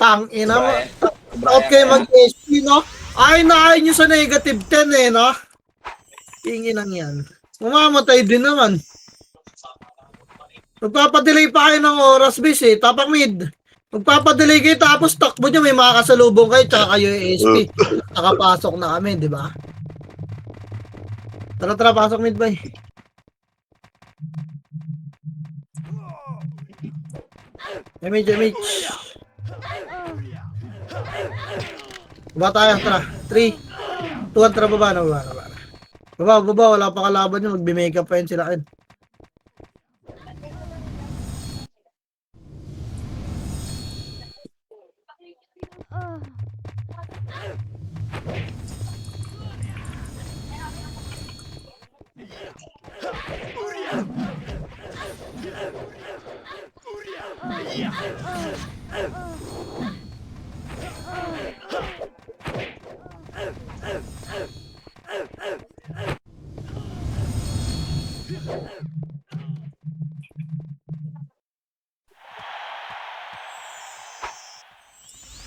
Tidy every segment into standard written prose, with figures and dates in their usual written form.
Tang ina mo. Brian, Okay, mag-SP, no? Ay, nakain nyo sa negative 10 eh, no? Tingin lang yan. Mamamatay din naman. Magpapadelay pa kayo ng oras, bis eh. Tapak mid. Magpapadelay kayo tapos takbo nyo. May makakasalubong kayo tsaka kayo yung SP. Nakapasok na kami, di ba? Tara, tara, pasok mid, bay. Damage. Baba tayo, tara. 3, 2, 1, tara, baba na. Baba, wala pa kalaban nyo. Magbi-makeup pa yun sila.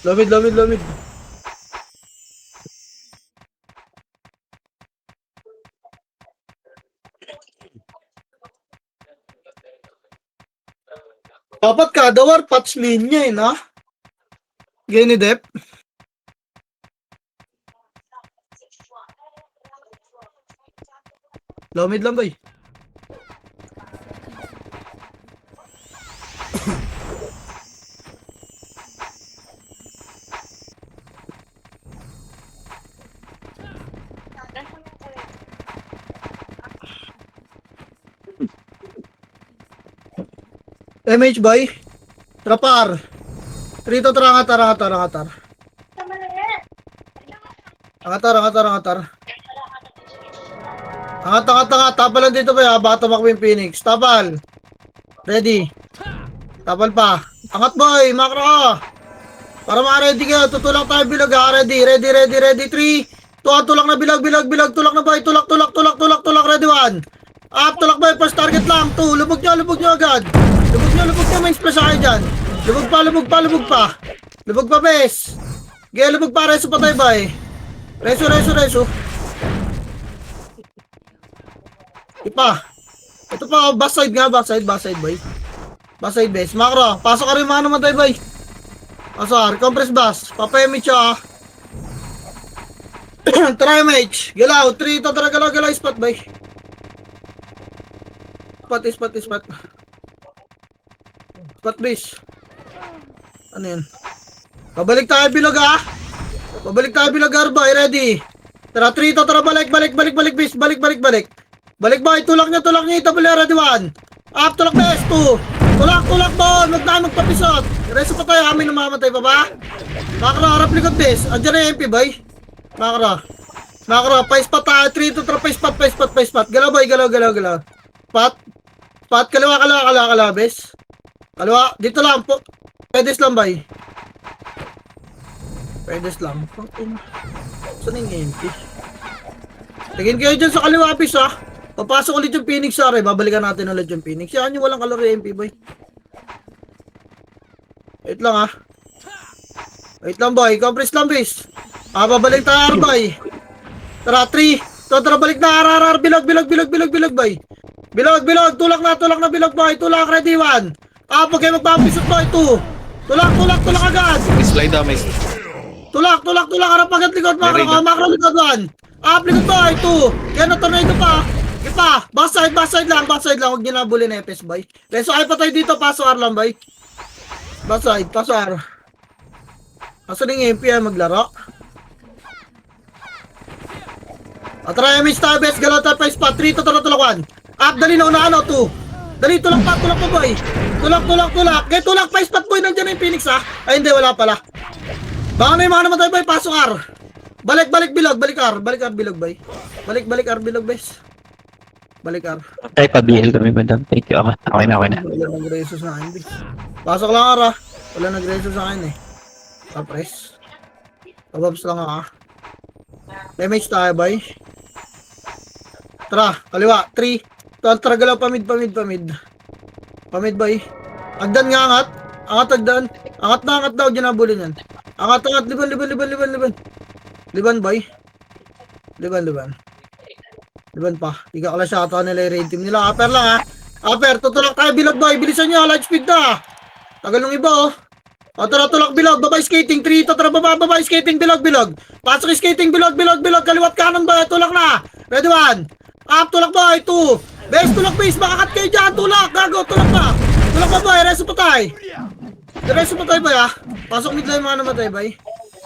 Lomid. Dapat kada war patch linya eh, no? Gini, Dep. Lomid lang, bay. MH boy. Trapar. Trito Angatar. Angat. Tapal lang dito ba? Baka tumakbo yung Phoenix. Tapal. Ready. Tapal pa. Angat boy. Makro ka. Para maka-ready ka. Tutulak tayo bilog ha. Ready. 3. Tulak na bilog. Tulak na boy. Tulak. Ready 1. Up. Tulak boy. First target lang. 2. Lubog nyo agad. Lubog nyo. May splash kayo dyan. Lubog pa. Lubog pa, bes. Gaya, lubog pa. Reso pa tayo, bay. Reso. Ipa. Ito pa, backside, boy. Backside, bes. Makro, pasok ka rin mga naman tayo, bay. Pasok, compress bus. Papayamit siya, Try match. Galaw, 3. Tara, galaw. Spot, bay. Spot. Spot base. Ano yan? Pabalik tayo bilog arbay. Ready. Tara 3 to. Tara balik base. Balik. Balik boy. Tulak niya. Itabuli. Ready 1. Up. Tulak base. 2. Tulak bon. Huwag na magpapisot. Reso pa tayo. Amin namamatay pa ba? Makro. Harap likod base. Andiyan na MP boy. Makro. Pa-spot tayo. 3 to. Tara pa-spot. Galaw boy. Galaw. Spot. Kaliwa base. Kaliwa, dito lang po. Pedes lang, bay. Saan yung MP? Tingin kayo dyan sa kaliwa, bis, ha? Papasok ulit yung Phoenix, sorry. Babalikan natin ulit yung Phoenix. Yan yung walang kalori MP, boy. Wait lang, ha? Wait lang, boy. Compress lang, bis. Babalik tayo, bay. Tara, 3. Tara, balik na. RRR. Bilog, bay. Bilog. Tulak na, bilog, boy. Tulak, ready, 1. Pag kayo magpapisot mo, 2. Tulak agad. Slide down, may Tulak, harap agad likod, makro likod 1. Likod mo, 2. Yan na tornado pa. Ipa, backside lang. Huwag nyo na bulin Epes, boy. Leso ay patay dito, paso R lang, boy. Backside, paso R. Asan yung MP ay maglaro? Try image tayo, best. Galaw tayo pa spot. 3 to tulak 1. Dali na una, 2. Dali, tulak pa, boy. Tulak. Kaya tulak pa, spot boy. Nandiyan na yung Phoenix, ha? Ay, hindi, wala pala. Baka na yung mga namatay, boy. Pasok R. Balik, bilog. Balik R, bilog, boy. Balik R, bilog, boys. Balik R. Ay, pa-BL kami, madam. Thank you. Okay na. Wala nag-reso sa akin, boy. Pasok lang R, ha? Wala nag-reso sa akin, eh. Tapres. Pababs lang, ha? Damage tayo, boy. Tara, kaliwa. 3. Tara, galaw, pamid. Pamid, boy. Agdan nga angat. Angat agdan. Angat na, huwag niyo nabulin yan. Angat, liban. Liban, boy. Liban pa. Higa ka lang siya ata nila yung raid team nila. Upper lang ha. Upper, tutulak tayo bilog boy. Bilisan nyo, light speed na. Tagal ng iba oh. O tara, tulak bilog. Babay skating. 3, tara, babay skating. Bilog. Pasok skating. Bilog. Kaliwat kanan boy. Tulak na. Ready 1. Up, tulak boy. 2. Base, tulak base. Makakat kayo dyan. Tulak. Gago, tulak na. Tulak pa boy. Reso patay. Reso patay boy ha. Pasok mid lang yung mga namatay boy.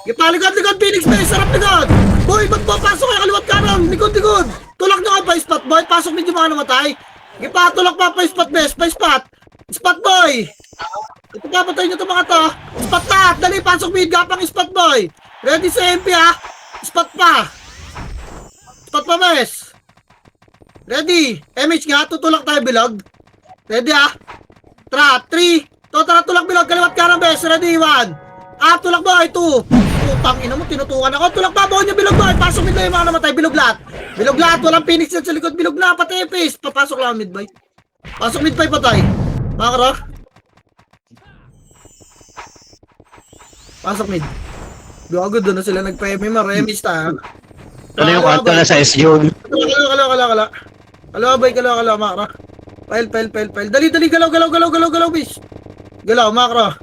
Ipaligad, Phoenix base. Sarap ligad. Boy, ba't papasok kayo? Kaliwat kanan. Likod. Tulak nyo ka pa spot boy. Pasok mid yung mga namatay. Ipatulak pa spot base. Spot. Spot boy. Ito papatay nyo ito mga to. Spot na. Dali, pasok mid. Gapang spot boy. Ready sa MP ha. Spot pa bes. Ready. MH nga. Tutulak tayo bilog. Ready ha. Tara. 3. Tara, tulak bilog. Kaliwat kanan bes. Ready 1. Tulak boy. 2. Putang ina mo. Tinutukan ako. Tulak pa. Baon nyo bilog boy. Pasok mid na yung mga namatay. Bilog lahat. Walang Phoenix yan sa likod. Bilog na. Pati face. Papasok lang mid boy. Pasok mid boy patay. Makara. Pasok mid. Gago doon na sila nagpa-MMR. Remis ta. Ano yung kanto na sa SU? Kala. Kala, makra. Pile. Dali, galaw, bis. Galaw, makra.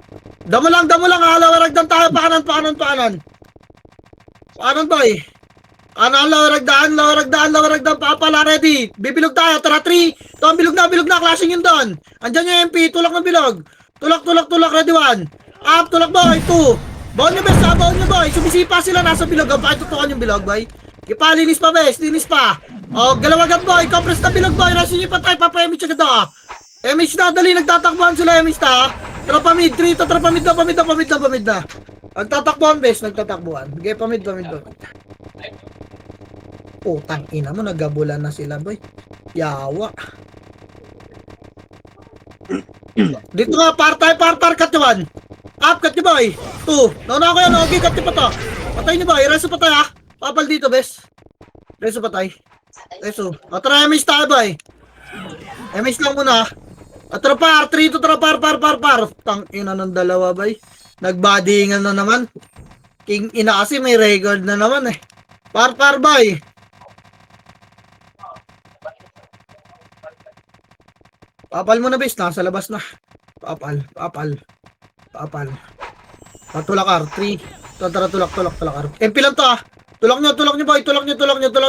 Damo lang, halawaragdan tayo, pakanan. Pakanan, boy. Lawaragdan, papala, ready. Bibilog tayo, tara, 3. Ito ang bilog na, klaseng yun doon. Andyan yung MP, tulak ng bilog. Tulak, ready 1. Up, tulak, boy, 2. Baon nyo, bes, baon nyo, boy. Sumisipa sila, nasa bilog. Bakit tutukan yung bilog, boy? Linis pa, bes, linis pa. O, galawagan, boy. Compress na bilog, boy. Rasin nyo pa tayo, papa-MH agad na. MH na, dali, nagtatakbuhan sila, MH na. Trapa mid, 3, trapa mid na. Nagtatakbuhan, bes, Okay, pamid. Putang ina mo, nagabulan na sila, boy. Yawa. Dito nga, par, cut nyo, 1. Up, cut nyo, boy. 2. Nauna ko yan, okay, cut nyo pa to. Patay nyo, boy. Reso patay, ha. Papal dito, bes. Reso patay. Reso. O, tara, MS tayo, boy. MS lang muna. At tara, par. 3 to tara, par. Tang ina ng dalawa, boy. Nagbodyingan na naman. King ina kasi may record na naman, eh. Par, boy. Papal mo na, bes. Nasa labas na. Papal. Patulakar. 3. Tara, tulak. MP lang to, ah. Tulak nyo, boy. Tulak nyo.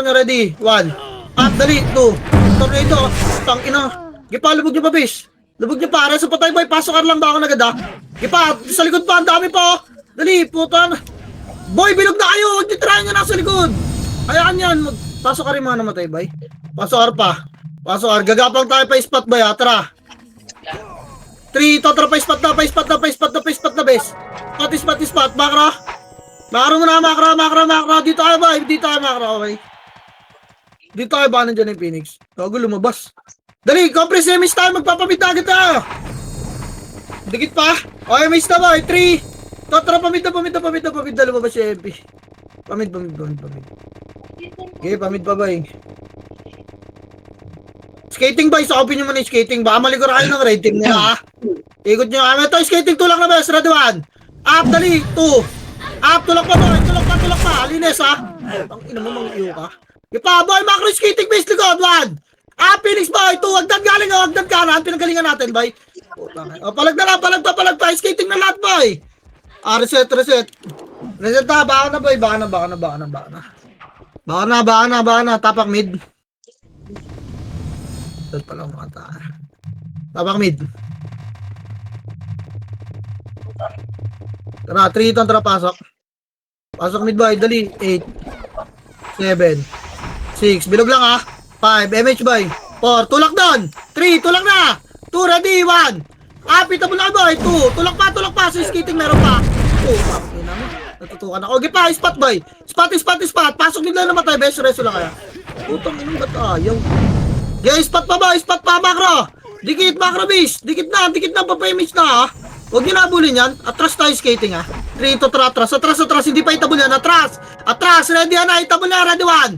Ready. 1. Up, dali. 2. Tornado. Tang ina. Gipa, lubog nyo pa, bes. Lubog nyo pa. Reso patay, boy. Pasokan lang ba ako agad, ah. Gipa, sa likod pa. Ang dami pa, oh. Dali, putan. Boy, bilog na kayo. Huwag nyo try nyo nasa likod. Hayaan yan. Pasok ka rin mga namatay, boy. Pasok pa. Gagapang tayo pa spot, boy, ah. Tara. 3, tara pa spot na, bes. Spot. Makro muna, makro. Dito tayo, boy. Makro, okay. Dito tayo ba nandiyan yung Phoenix? Gago, lumabas. Dali, compress MS tayo. Magpapamit agad tayo. Dikit pa. Okay, MS na, boy. 3. Tara, pamit. Lumabas si MP. Pamit. Okay, pamit pa, boy. Skating, boy. Sakopin nyo muna yung skating. Baka maligura kayo ng rating nila, ha. Ikot nyo. Ito, skating. Tulak na, bes. Ready 1. Up, dali. 2. Up, tulak pa, boy. Tulak pa. Linis, ha. Ang ina mo, mang-iyo ka. Ipa, boy. Macro skating, base. Ligod. 1. Up, Phoenix, boy. 2. Hagdan galing, ha. Hagdan kanan. Pinagalingan natin, boy. Palag na lang. Palag pa. Skating na lahat, boy. Reset. Reset na. Baka na, boy. Baka na. Tapak mid. Ito pala mga tayo. Tapak mid. Tara, 3 ito. Tara, pasok. Pasok mid, boy. Dali. 8. 7. 6. Bilog lang, ha. 5. MH, boy. 4. Tulak doon. 3. Tulak na. 2. Ready. 1. Pita mo na, boy. 2. Tulak pa. So, skating meron pa. 2. Ina mo. Natutukan ako. Okay pa. Spot, boy. Spot. Pasok nila namatay. Best reso lang kaya. Putang ina. Ba't ayaw? Yeah, spot pa, boy. Spot pa, macro. Dikit, macro, bis. Dikit na. Papa-image na, ha. Huwag nyo nabulin yan. Atras tayo skating, ha. 3 to atras. Hindi pa itabul yan. Atras. Ready na. Itabul na. Ready 1.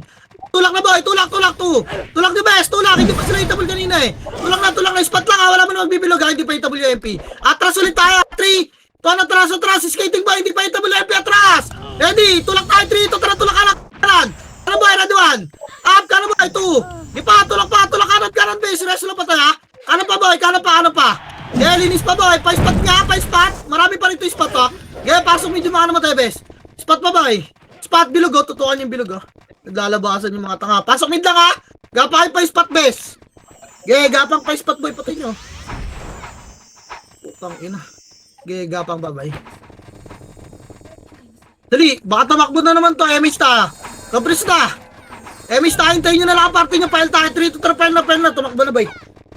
Tulak na boy, tulak, two. Tulak the best, tulak. Hindi pa sila hitable kanina eh. Tulak na, spot lang ha. Wala mo naman bibilog ha. Hindi pa hitable yung MP. Atras ulit tayo. 3, 2, atras. Skating boy, hindi pa hitable yung MP. Atras. Ready, tulak tayo. 3, tulak kanan. Ano boy, ready 1. Up, kanan boy, 2. Di pa, tulak kanan base. Resto lang pa tayo ha. Kanan pa boy, kanan pa. Yeah, linis pa boy. Pa-spot nga, pa-spot. Marami pa rin ito spot ha. Yeah, pasok medyo mga naman tayo best. Spot pa boy. Spot bilog oh, tutukan yung bilog oh. Naglalabasan yung mga tanga. Pasok mid lang ha. Gapahin pa yung spot best. Gapang pa yung spot boy, patay nyo. Putang ina. Gapang babay. Dali, baka tamakbo na naman to. Emis ta. Kapris na. Emis ta, hintayin nyo na lang ang party nyo. File tayo. 3 to 3, file na. Tumakbo na bay.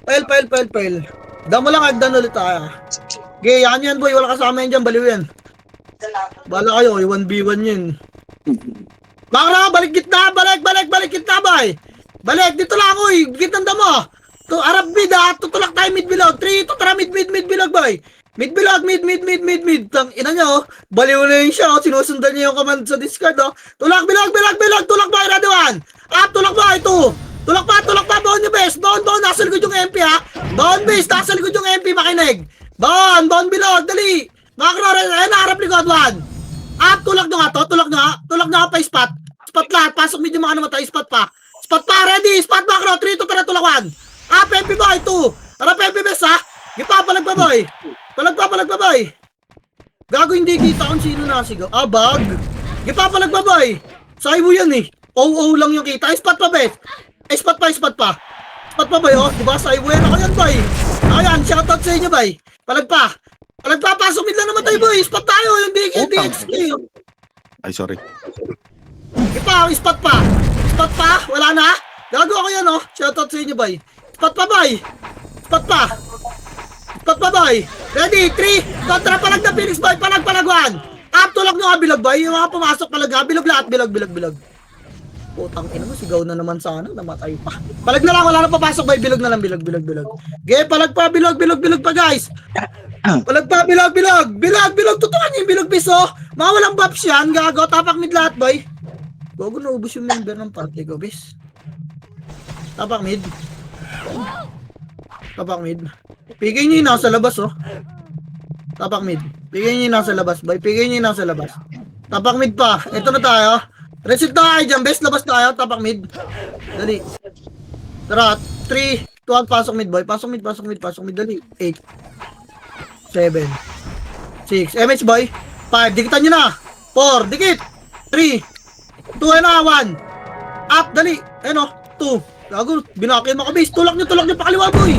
File. Damo lang, agdan ulit tayo. Yan boy. Wala kasama yan dyan. Baliw yan. Bala kayo, 1v1 yun. Makra, balik gitna, balik gitna bay. Balik, dito lang ako gitnang damo. To Arab mid ha, tutulak tayo mid bilog. 3, tutara mid bilog bay. Mid bilog, mid. Tang ina niya oh. Baliw na yun siya oh, sinusundan niya yung command sa discard oh. Tulak bilog, tulak bay, Raduan. Tulak bay, 2. Tulak pa, baon yung best. Baon, nasa likod yung MP ha. Baon base, nasa likod yung MP, makinig. Baon bilog, dali. Makro, harap likod 1. Tulak nyo pa spot. Spot lahat, pasok medyo mga namatay, spot pa, ready, spot macro, 3 to 3, tulak 1. MP boy, 2. Harap MP best ha. Palag pa boy. Gago hindi kita kung sino nasigaw. Bag. Palag pa boy. Saibo yan eh. Oo lang yung kita. Spot pa best. Spot pa. Spot pa boy oh. Diba saibo yan ako yan boy. Ayan, shoutout sa inyo boy. Palag pa, pasok mid lang naman tayo boy. Spot tayo, yung DXQ. Ay, sorry. Spot pa, wala na. Gago ako yan oh. Shoutout sa inyo boy. Spot pa boy. Ready, 3, kontra palag na Phoenix boy. Palag 1. Tulak nyo nga bilog boy. Yung mga pumasok palag ha. Bilog lahat, bilog. Putang ina mo, sigaw na naman sana. Namatay pa. Palag na lang, wala na papasok boy. Bilog na lang, bilog. Palag pa, bilog pa guys. Palag pa, bilog. Tutukan yung bilog piso. Mga walang buffs yan. Gago, tapak mid lahat boy. Gago, naubos yung member ng party ko bis. Tapak mid. Pigay nyo yung nasa labas oh. Tapak mid. Pigay nyo yung nasa labas boy. Tapak mid pa. Ito na tayo. Reset na kayo dyan. Best labas tayo. Tapak mid. Dali. Tara. 3, 2, pasok mid boy. Pasok mid. Dali. 8, 7, 6. MH boy. 5. Dikitan nyo na. 4. Dikit. 3, 2 na. 1. Up. Dali. Ano. 2. Gago. Binakin mo ka base. Tulak nyo pa kaliwa boy.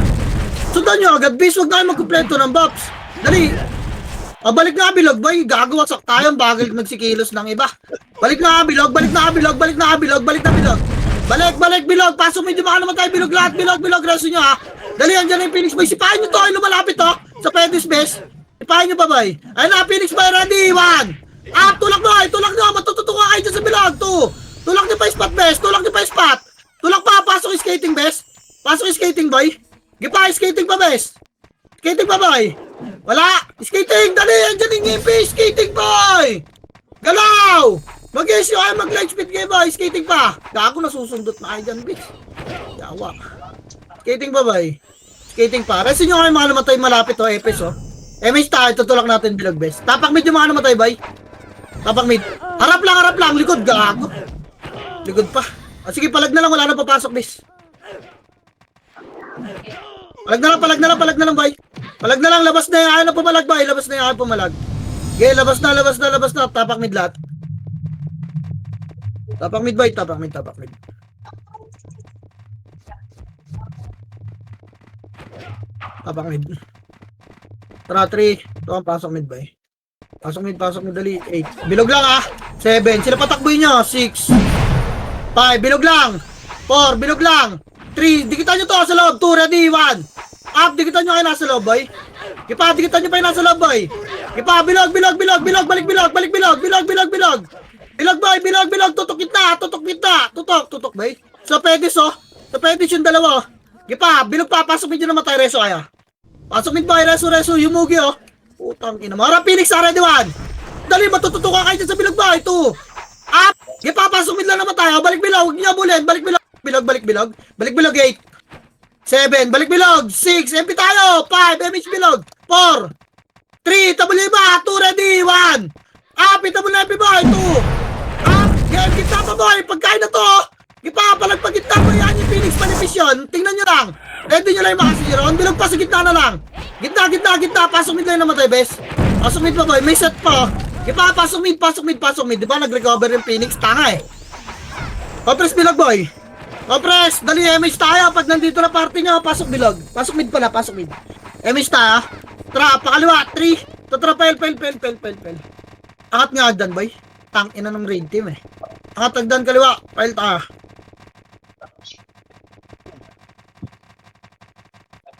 Sundan nyo agad base. Huwag na kayo magkumpleto ng buffs. Dali. Balik na bilog boy. Gago. Wasak tayo. Bagal magsikilos ng iba. Balik na bilog. Balik bilog. Pasok medyo baka naman tayo bilog lahat. Bilog. Reso nyo ha. Dali, andyan na yung Phoenix boy. Sipahin nyo to. Ay lumalapit to. Sa Pedis best. Sipahin nyo pa boy. Ayun na Phoenix boy. Ready. 1. Tulak nyo. Matututukan kayo dyan sa bilog. 2. Tulak nyo pa yung spot best. Tulak pa. Pasok yung skating best. Pasok yung skating boy. Skating pa best. Boy. Wala. Skating. Dali. Andyan yung MP. Skating boy. Galaw. Mag-issue kayo, mag-light speed kayo boy. Skating pa. Gago, nasusundot na kayo dyan, bitch. Yawa. Skating pa boy. Resin nyo kayo mga namatay malapit o, epes o. MH tayo, tutulak natin bilog best. Tapak mid yung mga namatay boy. Tapak mid. Harap lang. Likod, gago. Likod pa. Sige, palag na lang, wala na papasok best. Palag na lang boy. Palag na lang, labas na yung ayaw na pumalag boy. Okay, labas na. Tapak mid lahat. Tapak mid boy, tapak mid. Tara, 3, 2, pasok mid boy. Pasok mid, dali. 8. Bilog lang ah. 7. Sila patakboy nyo. 6. 5. Bilog lang. 4. Bilog lang. 3. Dikitan nyo to sa loob. 2. Ready. 1. Up. Dikitan nyo kayo nasa loob boy. Dikitan nyo pa yung nasa loob boy. Bilog. Balik bilog. Bilog boy. Tutok kita. Tutok boy. Sa Pedis oh. Sa Pedis yung dalawa oh. Bilog pa. Pasok mid yun namatay. Reso kaya. Pasok mid boy. Reso. Yumugi oh. Putang ina. Mara Phoenix. Ready 1. Dali. Matututukan kayo dyan sa bilog boy. 2. Up. Papasok mid lang naman tayo. Balik bilog. Huwag niya bullet. Balik bilog. Balik bilog. Balik bilog 8. 7. Balik bilog. 6. MP tayo. 5. MH bilog. 4. 3. Tabul 5. 2 ready. 1. Up. Itabul na MP boy. 2. Up. Game. Kita pa boy. Pagkain na to. Palag gitna mo yan yung Phoenix manifest yun. Tingnan nyo lang. Ready nyo lang yung makasiro. Ang bilog pa sa gitna na lang. Gitna. Pasok mid lang namatay, bes. Pasok mid pa boy. May set pa. Pasok mid. Di ba nag-recover yung Phoenix? Tanga eh. Compress bilog boy. Compress. Dali MH tayo. Pag nandito na party nyo, pasok bilog. Pasok mid pala. Pasok mid. MH tayo. Tra. Pakaliwa. 3. Tatra. Pel. Angat nga agdan boy. Tang ina ng raid team eh. Angat agdan kaliwa. Pel tayo.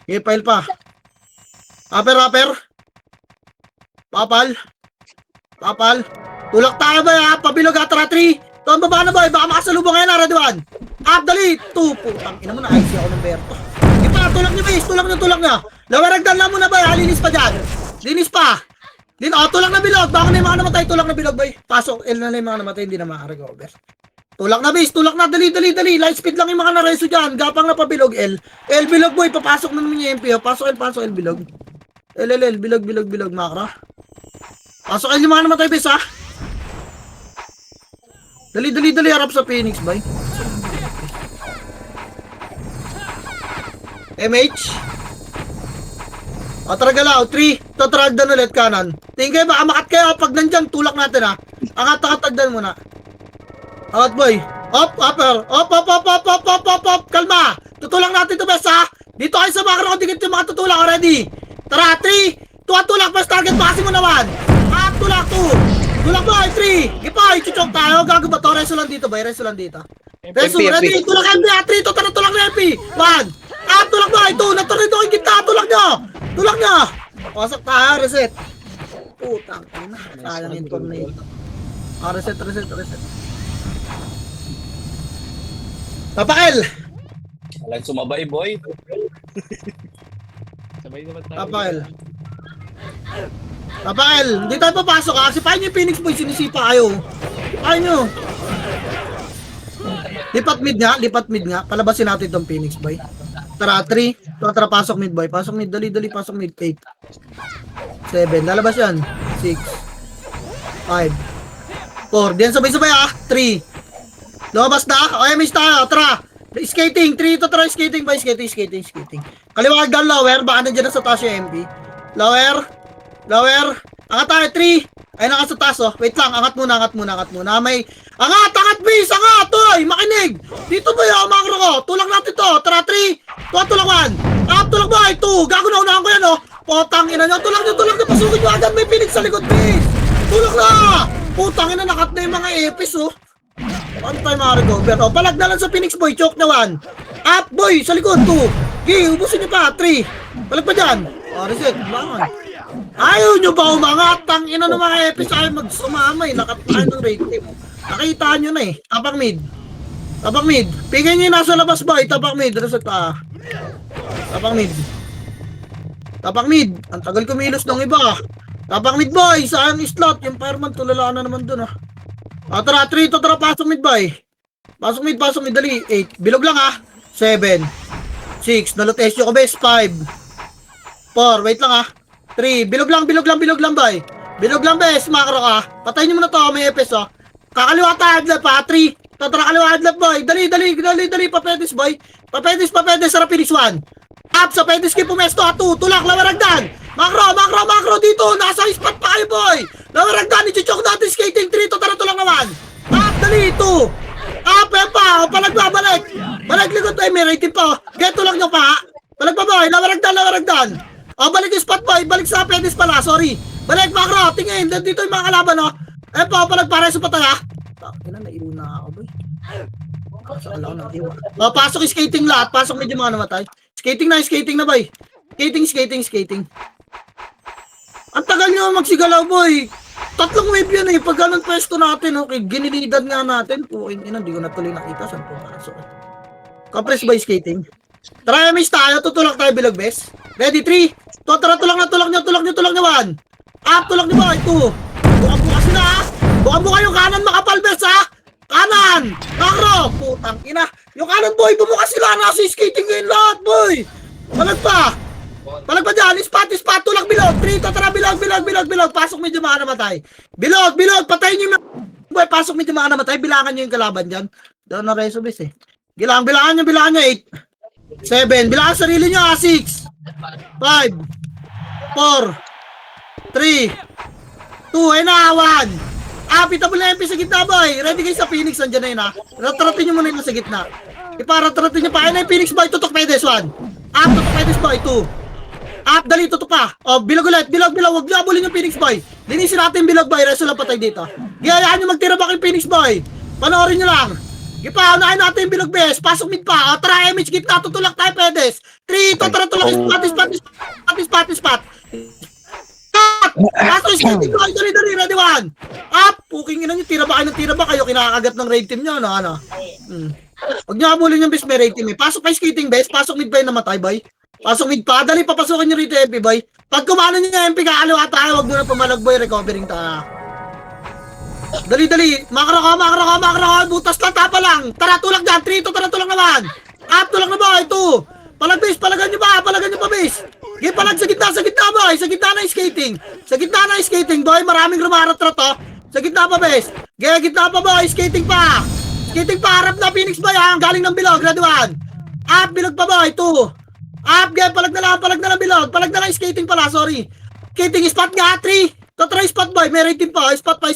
Okay, file pa. Rapper. Papal. Tulak tayo ba ya? Pabilog atra 3. Tuwan baba na boy. Baka makasalubong ngayon na. Ready 1. Up, dali. 2. Putang ina mo na. IC ako ng Berto. Tulak niyo base. Tulak niyo. Lawaragdan lang muna boy. Linis pa dyan. Linis pa. Tulak na bilog. Baka na yung mga namatay. Tulak na bilog boy. Pasok. L na yung mga namatay. Hindi na makarecover. Tulak na base, tulak na, dali. Light speed lang yung mga nareso dyan. Gapang na pabilog, L. L bilog boy, papasok na naman yung MP. Pasok L bilog. L, bilog, makra. Pasok L yung mga namatay base, ha? Dali, harap sa Phoenix, boy. MH. Taragalaw, 3. Tatragdan ulit kanan. Tingin kayo, baka makat kayo. Pag nandyan, tulak natin, ha? Angat-agdan muna. Out boy. Up. Kalma. Tutulang natin to best ha. Dito kayo sa macro. Dikit yung mga tutulang already. Tara, 3. Tulak. First target. Bakasin mo naman. Up. Tulak 2. Tulak boy. 3. Gipa. Ichuchok tayo. Gago ba to? Reso lang dito. Reso. Ready. Tulak MP. 3. Tulak na MP. 1. Up. Tulak boy. 2. Natornito yung kita. Tulak nyo. Pasok tayo. Reset. Putang ina. Sayang yung tornado. Reset. Papakel! Walang sumabay, boy. Sabay naman tayo. Papakel! Hindi tayo papasok ha. Kasi paano yung Phoenix boy sinisipa kayo? Paano? Lipat mid nga. Palabasin natin itong Phoenix boy. Tara, 3. Tara, pasok mid boy. Pasok mid, dali. Pasok mid, 8. 7. Lalabas yan. 6. 5. 4. Diyan sabay-sabay ha. 3. Lumabas na? Okay, miss tayo. Tara. Skating. 3 to try skating by skating. Kaliwag down lower. Baka nandiyan na sa taas yung MP. Lower. Angat tayo. 3. Ay, naka sa taas oh. Wait lang. Angat muna. May... Angat, base. Angat. Toy. Makinig. Dito ba yung makro ko? Tulak natin to. Tara, 3. Tulak 1. Up, tulak ba? 2. Gago na unahan ko yan oh. Potang ina nyo. Tulak nyo. Pasugin nyo agad. May Phoenix sa likod, base. Tulak na. Putang ina. Nakat na yung mga epis oh. Ano tayo makarecover? Palag na lang sa Phoenix boy. Choke na 1. Up boy. Sa likod 2. Okay, ubusin nyo pa. 3. Palag pa dyan. Reset. Bangon. Ayaw nyo ba umangat? Tang ina ng mga epis ayaw magsumamay. Nakatahan ng rate team. Nakita nyo na eh. Tapak mid. Pigay nyo yung nasa labas boy. Tapak mid. Reset pa. Tapak mid. Ang tagal kumilos ng iba. Tapak mid boy. Sayang slot. Yung fireman tulala na naman dun ah. Tara, 3 to tara, pasok mid boy. Pasok mid, dali. 8, bilog lang ha. 7, 6, nalotesyo ko bes. 5, 4, wait lang ha. 3, bilog lang boy. Bilog lang bes, makro ka. Patayin nyo muna to, may epes oh. Kakaliwa tayo, adlap ha. 3, tara kaliwa adlap boy. Dali, papedis boy. Papedis, sarap finish 1. Up, sa pedis kayo pumesto ha. 2, tulak, lawaragdan. Makro dito, nasa spot pa kayo boy. Lawaragdan, ichuchok natin skating 3 to tara tulak naman. Up, dali 2. Up, yan pa, palagbabalik. Balik likod ay may rating pa. Get tulak nyo pa. Balik pa boy, lawaragdan. Balik yung spot boy, balik sa pedis pala, sorry. Balik makro, tingin, dito yung mga kalaban oh. Ayan pa, palagpareso pa tayo ha. Nairo na ako boy. Pasok yung skating lahat, pasok medyo mga namatay. Skating na boy. Skating. Ang tagal nyo magsigalaw boy. 3 wave yan eh. Pag ganun pwesto natin, okay, ginilidad nga natin. Hindi ko na tuloy nakita. Saan po pasok? Compress by skating. Try miss tayo. Tutulak tayo bilog bes. Ready 3. Tara tulak nyo. 1. Up tulak nyo boy. 2. Buka-bukas na ha. Buka yung kanan makapal bes ha. Kanan! Makro! Putang ina! Yung kanan boy, bumuka sila! Nasa skating ngayon lahat boy! Palag pa! Palag pa dyan! Spot! Tulak bilog! Trito! Tara bilog! Pasok medyo mga namatay! Bilog! Patayin nyo yung boy! Pasok medyo mga namatay! Bilangan nyo yung kalaban dyan! Doon na resobis eh! Bilangan nyo! 8 7 bilangan sarili nyo 6 5 4 3 2 and 1 pitable na MP sa gitna boy. Ready kayo sa Phoenix, nandiyan na yun ha. Ratratin nyo muna yun sa gitna. Iparatratin nyo pa. Ayun na yung Phoenix boy, tutok pedes 1. Tutok pedes boy 2. Dali, tutok pa. Bilog ulit, bilog. Huwag nyo abulin yung Phoenix boy. Linisin natin bilog boy, reso lang patay dito. Gayaan nyo magtira ba kay Phoenix boy. Panoorin nyo lang. Gipa, unahin natin yung bilog bes. Pasok mid pa. Tara MH gitna, tutulak tayo pedes. 3, tara tulak spot. Pasok skating boy, dali, ready 1. Puking ina nyo, tira ba kayo kinakagat ng raid team nyo, ano? Huwag nyo abulin yung best may raid team eh. Pasok pa skating best, pasok mid pa yung namatay boy. Pasok mid pa, dali papasukin nyo rito MP boy. Pag kumano nyo yung MP, kakaliwa tayo, huwag muna pumalag boy, recovering tayo. Dali, makro ka, butas lang, tapa lang. Tara, tulak dyan, 3, tara, tulak naman. Tulak na boy, 2. Palag base, palagan nyo pa base. Sige, palag sa gitna boy, sa gitna na yung skating boy, maraming rumaratrat to. Sa gitna pa base. Gitna pa boy, skating pa, harap na Phoenix boy ha, galing ng bilog, ready 1. Bilog pa boy, 2. Palag na lang bilog, palag na lang skating pala, sorry. Skating, spot nga, 3. Try spot boy, may rating pa, spot pa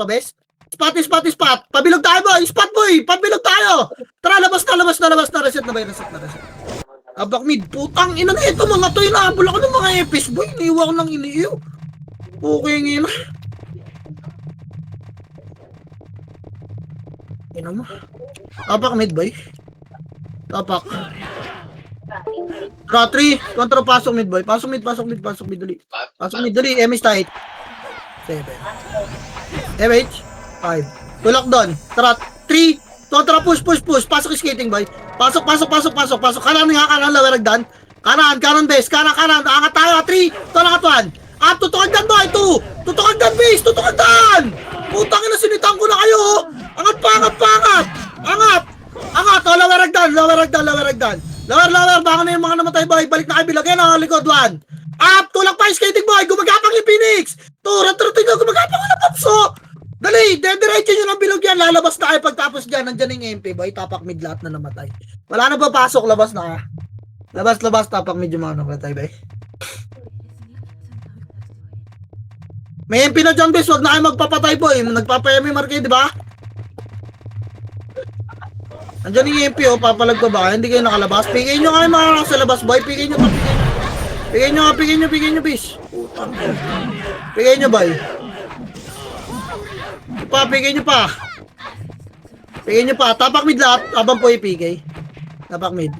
bes. Spot. Pabilog tayo boy, spot boy, pabilog tayo. Tara, labas na, reset na. Abak mid, putang ina na ito mga to, inaabol ako ng mga epis boy, iniiwa ko ng iniiw. Okay ngina. Ina mo. Abak mid boy. Tapak. Tara, 3, kontra pasok mid boy. Pasok mid dali. MS tight. 7. MH 5. Tulak doon. Tara, 3, kontra push. Pasok skating boy. Pasok. Kanan laweragdan. Kanan base. Kanan. Angat tayo. 3, tulak at 1. Tutukan dan boy. 2. Tutukan dan base. Tutukan dan. Putang ina, sinitan ko na kayo. Angat. Laweragdan. Lower, baka na yung mga namatay boy. Balik na kayo bilag. Yan, likod 1. Tulak pa yung skating boy. Gumagapang yung Phoenix. Ratratin nyo. Gumagapang na papso. Dali, dediretso nyo ng bilog yan. Lalabas na kayo pagtapos dyan. Nandyan yung MP boy. Tapak mid lahat na namatay. Wala na ba pasok? Labas na ka. Labas. Tapak mid yung mga namatay boy. May MP na dyan bes. Huwag na kayo magpapatay boy. Nagpapa-MP market, di ba? Andiyan yung MP papalag pa ba? Hindi kayo nakalabas. Pigay nyo kayo mga sa labas boy. Pigay nyo, bis. Pigay nyo boy. Pigay nyo pa. Tapak mid lahat. Abang po ipigay. Tapak mid.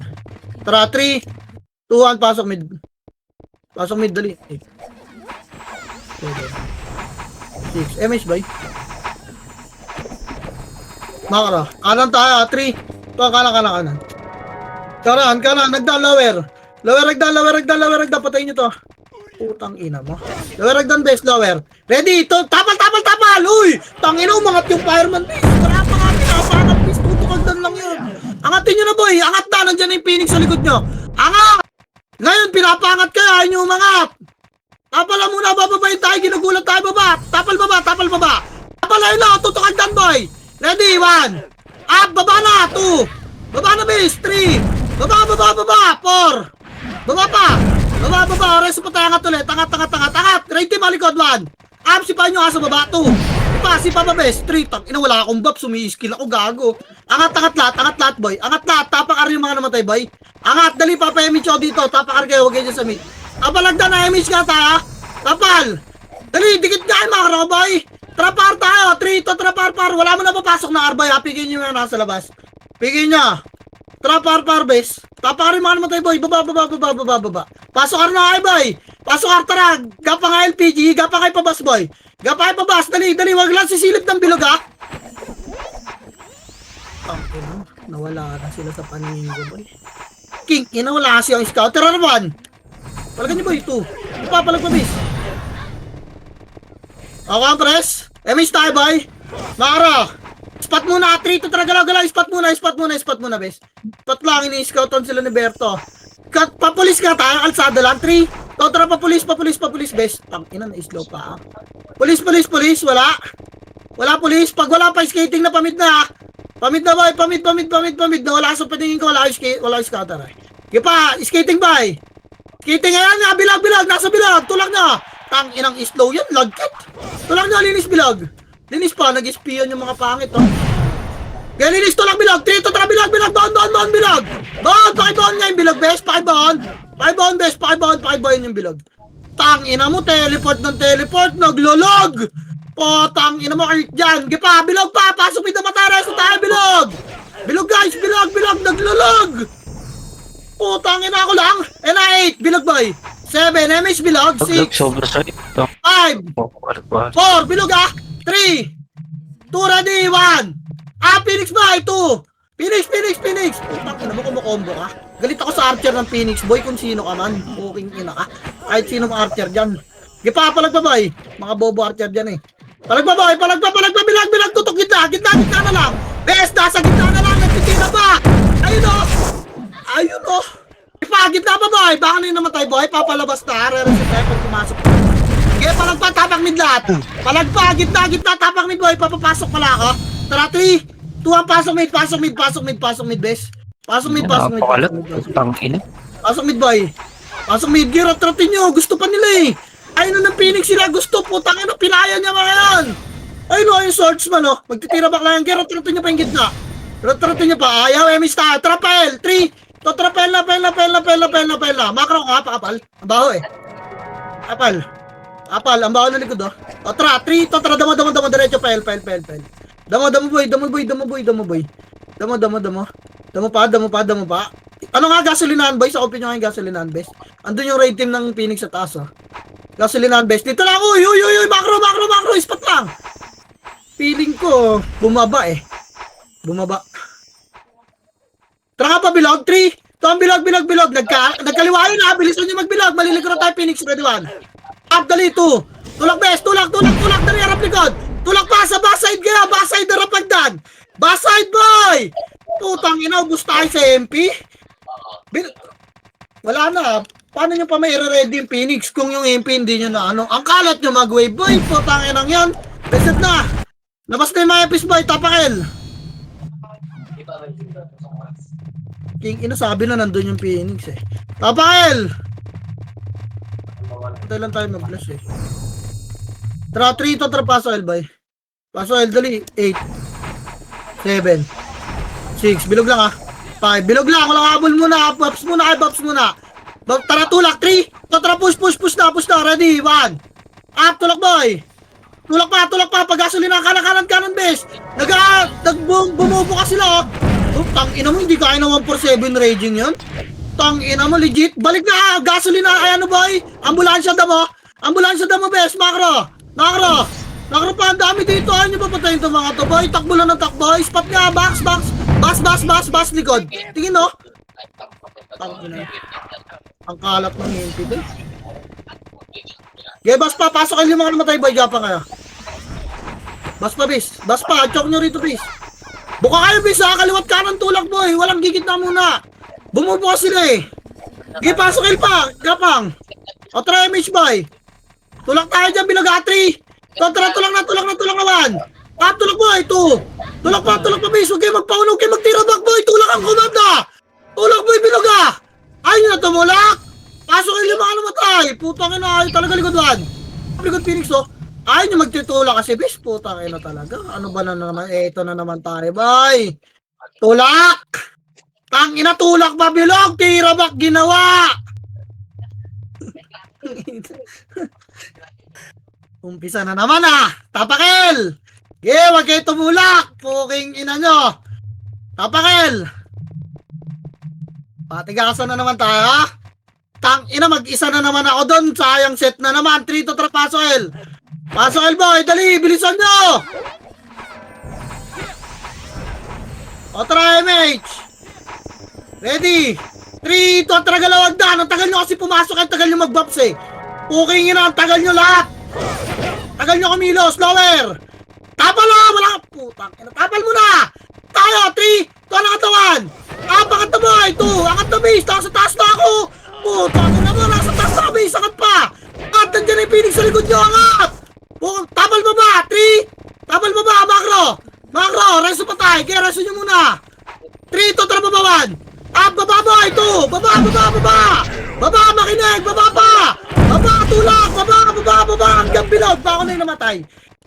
Tara, 3, 2, 1, pasok mid. Dali. 6. MH boy. Makara. Kanan tayo. 3. Kanan. Nagdaan lower. Lower agdan. Patayin nyo to. Putang ina mo. Lower agdan base, lower. Ready? Tapal. Uy! Tangina, umangat yung fireman base. Wala pa nga pinapangat base. Tutok agdan lang yun. Angatin nyo na boy. Angat na. Nandiyan na yung Phoenix sa likod nyo. Angat! Ngayon, pinapangat kayo. Ayaw nyo umangat. Tapal lang muna. Bababayin tayo. Ginugulat tayo baba. Tapal baba. Tapal ayun na. Tutok agdan boy. Ready? 1. Baba na, 2. Baba na base, 3. Baba, 4. Baba pa. Baba. Reso pa tayo, angat ulit. Angat. Right team, malikod 1. Sipahin nyo nga sa baba, 2. Sipa pa base, 3. Tangina, wala akong buff, sumi-skill ako, gago. Angat lahat, boy. Angat lahat, tapakar yung mga namatay, boy. Angat, dali, papa-image ako dito. Tapakar kayo, huwag kayo dyan sa mid. Tapalagdan na image nga tayo. Tapal. Dali, dikit nga yung mga boy. Trapar tayo, 3 to trapar. Wala mo na papasok na arbay, pigin nyo yung nasa labas. Pigin nyo. Trapar base. Tapakarin mga namatay boy, baba. Pasok ka na kayo boy. Pasok ka, tara. Gapa nga LPG, gapa kayo pabas boy. Dali, wag lang sisilip ng bilog ha. Nawala na sila sa paningin ko boy. King, wala kasi yung scout. Tara naman. Palagan nyo boy, 2. Ipapalag pa base. Okay, press. MS tayo, boy. Makara. Spot muna, 3 to 3, galaw. Spot muna, bes. Spot lang, ini-scoutan sila ni Berto. Papulis ka tayo, kalsada lang, 3. Totra, papulis, bes. Tangina, na-slow pa. Pulis, wala. Wala pulis, pag wala pa skating na pamid na. Pamid na, boy, pamid na. Wala sa patingin ko, wala scouter. Sige pa, skating, boy. Skating, ayan nga, bilag, nasa bilag, tulang na. Tanginang slow yan, lagkit. Tulang na, linis bilag. Linis pa, nag-espion yung mga pangit, oh. Kaya linis to lang bilag, 3 to 3 bilag, doon, bilag. Doon, pakibaon nga yung bilag, bes, pakibaon yung bilag. Tangina mo, teleport, naglolog. O, tangina mo, Earth dyan. Gipa, bilog pa, pasok na matara sa tayo, bilog. Bilog guys, bilog, naglolog. O, tangina ako lang. NI8, bilog boy. 7, MS bilog, 6, 5, 4, bilog 3, 2 ready, 1. Phoenix boy, 2. Phoenix. Tangina mo, kumukombo ka. Galit ako sa archer ng Phoenix boy kung sino ka man. Puking ina ka. Kahit sinong archer dyan. Gipa, palagpa boy. Mga bobo archer dyan eh. Palagpa boy, bilag, tutok gitna na lang. Bes, nasa gitna na lang, nagtitina pa. Ayun o. Gipa, gitna pa boy. Baka na yung namatay boy, papalabas na. Re-reset pag pumasok. Sige, palagpa, tapak mid lahat. Palagpa, gitna, tapak mid boy, papapasok pala ako. Tara, 3, 2, 1, pasok mid, bes. Pasok mid. Pasok mid, boy. Pasok mid, girat-ratin nyo. Gusto pa nila eh. Ayun ng Phoenix sila. Gusto, putang ina, pinaya niya mga yan. Ayun o, yung swordsman o. Magtitira back lang yan. Girat-ratin nyo pa yung gitna. Girat-ratin nyo pa. Ayaw, emis tayo. Trapel, 3. To, trapel na. Makro ka, pakapal. Ang baho eh. Apal, ang baho na likod o. O, tra, 3. To, tra, damo. Diretso, pel. Damo boy. Damo pa. Ano nga gasolinahan boy? Sa opinion nga yung gasolinahan best. Andun yung raid team ng Phoenix sa taas oh. Gasolinahan best. Dito lang. Uy. Macro. Spot lang. Feeling ko bumaba. Tara nga pa bilog. 3. Ito ang bilog. Nagkaliwa yun ha. Bilisan nyo magbilog. Malilikod na tayo Phoenix. Ready 1. Up dali 2. Tulak best. Tulak. Dali harap likod. Tulak pa sa backside kaya. Backside na rapagdan. Backside boy. Putang ina, ubus tayo sa MP. Wala na. Paano nyo pa may ready yung Phoenix kung yung MP hindi nyo na ano? Ang kalat nyo mag-wave boy. Putang ina yan. Reset na. Labas na yung mga epis boy. Tapakel. King ina sabi na nandun yung Phoenix eh. Tapakel. Patay lang tayo mag-bless eh. Tara 3 to paso L boy. Paso L dali. 8 7 6, bilog lang 5, bilog lang, walang habol muna, buffs muna. Tara, tulak, 3, tara, push na, ready, 1, up, tulak boy, tulak pa, pag-gasolina, kanan, bes, bumubo ka sila, tangina mo, hindi kaya na 147 raging yun, tangina mo, legit, balik na, gasolina, ayan boy, ambulansya damo, bes, macro pa, ang dami dito, ayaw nyo papatayin itong mga to, boy, takbo lang ng takbo, spot nga, box, likod. Tingin no? Ang kalat ng MP doon. Okay, bas pa, pasok kayo yung mga namatay boy, gapa kayo. Bas pa, choke nyo rito bis. Buka kayo bis ha, kaliwat kanan tulak boy, walang gigit na muna. Bumubuka sila eh. Okay, pasok kayo pa, gapang. O try image boy. Tulak tayo dyan, bilag 3. Tulak na 1. Tulak boy, 2. Tulak pa, bis. Huwag kayo magpaunog, huwag kayo magtira back, boy. Tulak ang kumanda. Tulak, boy, binuga. Ayun na tumulak. Pasok kayo yung mga namatay. Putang ina, ayun talaga likod Phoenix, oh. Ayun yung magtitulak kasi, bis. Putang ina talaga. Ano ba na naman? Eto na naman tayo, boy. Tulak. Tang ina, tulak pa, bilog. Tira back, ginawa. Umpisa na naman, Tapakel. Wag kayo tumulak! Puking ina nyo! Tapakel! Patigasan na naman tayo, ha? Tang ina, mag-isa na naman ako doon. Sayang set na naman. 3 to paso L. Paso L boy, dali, bilisan nyo! O try MH! Ready! 3 to galawag dan. Ang tagal nyo kasi pumasok. Ang tagal nyo mag-buffs eh. Puking ina, ang tagal nyo lahat! Tagal nyo kumilos, lower! Tapala! Putang ina. Tapal mo na! Tayo! 3! Ito ang katawan! Angat na boy! 2! Angat na base! Nasa taas na ako! Putang ina mo! Nasa taas na base! Angat pa! At nandiyan na yung Phoenix sa likod nyo! Angat! Tapal baba! 3! Tapal baba! Macro! Macro! Reso patay! Kaya reso nyo muna! 3! Ito! Tara baba 1! Up! Baba boy! 2! Baba! Baba! Baba! Baba! Makinig! Baba pa! Baba! Tulak! Baba! Baba! Baba! Hanggang bilog! Baka na yung namatay!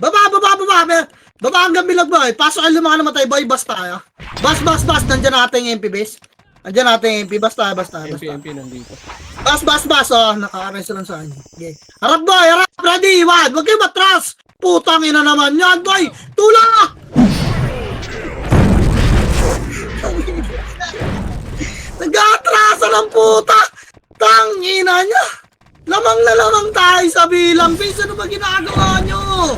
Baba! Baba! Baba! Baba hanggang bilog boy! Pasok ang mga namatay boy! Basta tayo! Bas! Nandyan natin yung MP base! Nandyan natin yung MP! Basta! MP nandito. Bas! Oh! Naka-arresto lang sa kanya. Okay. Harap boy! Harap! Ready! 1! Huwag kayo matras! Putang ina naman yan boy! Tulak! Nag-aatrasa ng puta! Tangina niya! Lamang na lamang tayo sa bilang base! Ano ba ginagawa nyo?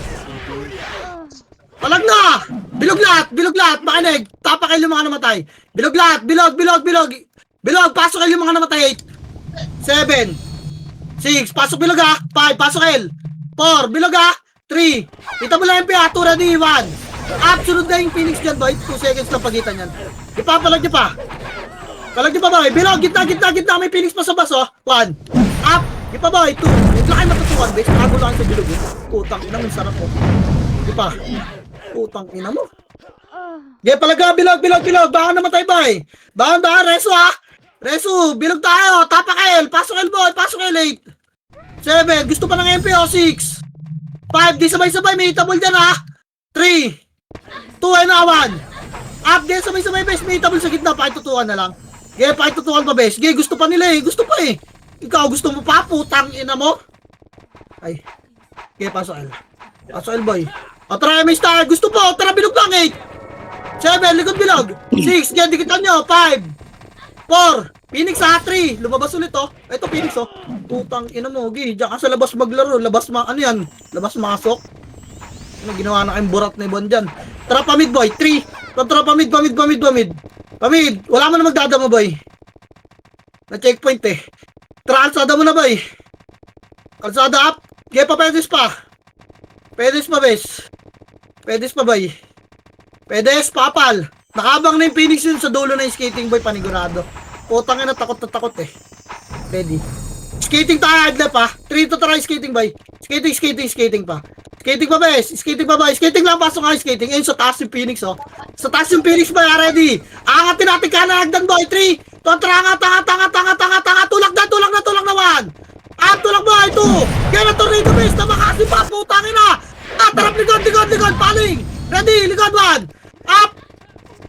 Palag na! Bilog lahat! Makinig! Tapa kayo yung mga namatay! Bilog lahat! Bilog! Pasok kayo yung mga namatay! 8 7 6 pasok bilog ha! 5 pasok L 4 bilog ha! 3 kita mo lang yung PA 2 ready 1 absolute na yung Phoenix dyan boy 2 seconds lang pagitan yan ipapalag nyo pa palag nyo pa boy bilog gitna may Phoenix pa sa bus oh 1 up ipa boy 2 huwag lang kayo matutukan base kago lang sa bilog putang ina mo sarap po ipa putang ina mo okay palag ha bilog baka namatay boy baka reso ha reso bilog tayo tapak L pasok L boy pasok L 8 7 gusto pa ng MP o 6 5 di sabay-sabay may table dyan ha 3 2 ay na 1 up di sabay-sabay base may table sa gitna pakitutukan na lang okay pakitutukan pa base okay gusto pa nila gusto pa ikaw gusto mo pa putang ina mo ay okay pasok L boy o tara may star gusto po tara bilog lang 8 7 likod bilog 6 okay dikitan nyo 5 4 Phoenix ha 3 lumabas ulit oh ito Phoenix oh putang ina mo gi diyan ka sa labas maglaro labas ano yan labas masok ano ginawa na kayong burat na ibon dyan tara pa mid boy 3 tara pa mid wala mo na magdadama boy na checkpoint tara kalsada mo na boy kalsada up okay pa pedes pa boy pedes papal nakabang na yung Phoenix yun sa dulo na yung skating boy panigurado. Putang ina takot Ready. Skating tayo adla pa. 3 to try skating boy. Skating pa. Skating pa boy. Skating lang pasok nga skating. Ayun sa taas yung Phoenix oh. Sa taas yung Phoenix boy ready. Angatin natin kanagdan boy 3. Tanga. Tulak na 1. Tulak boy 2. Kaya na tornado base na makasi pa putang ina. Tarap likod paling. Ready likod 1. Up.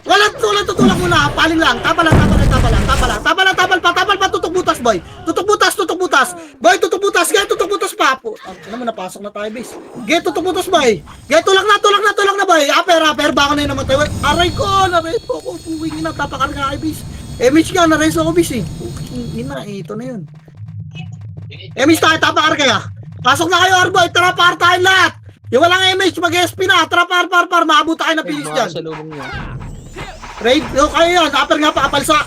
Walang tutulak muna, paling lang, tapal pa, tutok butas boy, tutok butas, boy, tutok butas pa, ano mo napasok na tayo base, get tutok butas boy, get tulak na boy, aper, baka na yung namatay, aray ko, puwing ina, tapakar nga kay base, image nga, nareso ako base ito na yun, image tayo, tapakar kaya, pasok na kayo Arboy, tara par tayo lahat, yung walang image, mag-SP na, tara par, maabot tayo na Phoenix dyan. Raid, kaya yan, upper nga pa, apalsa.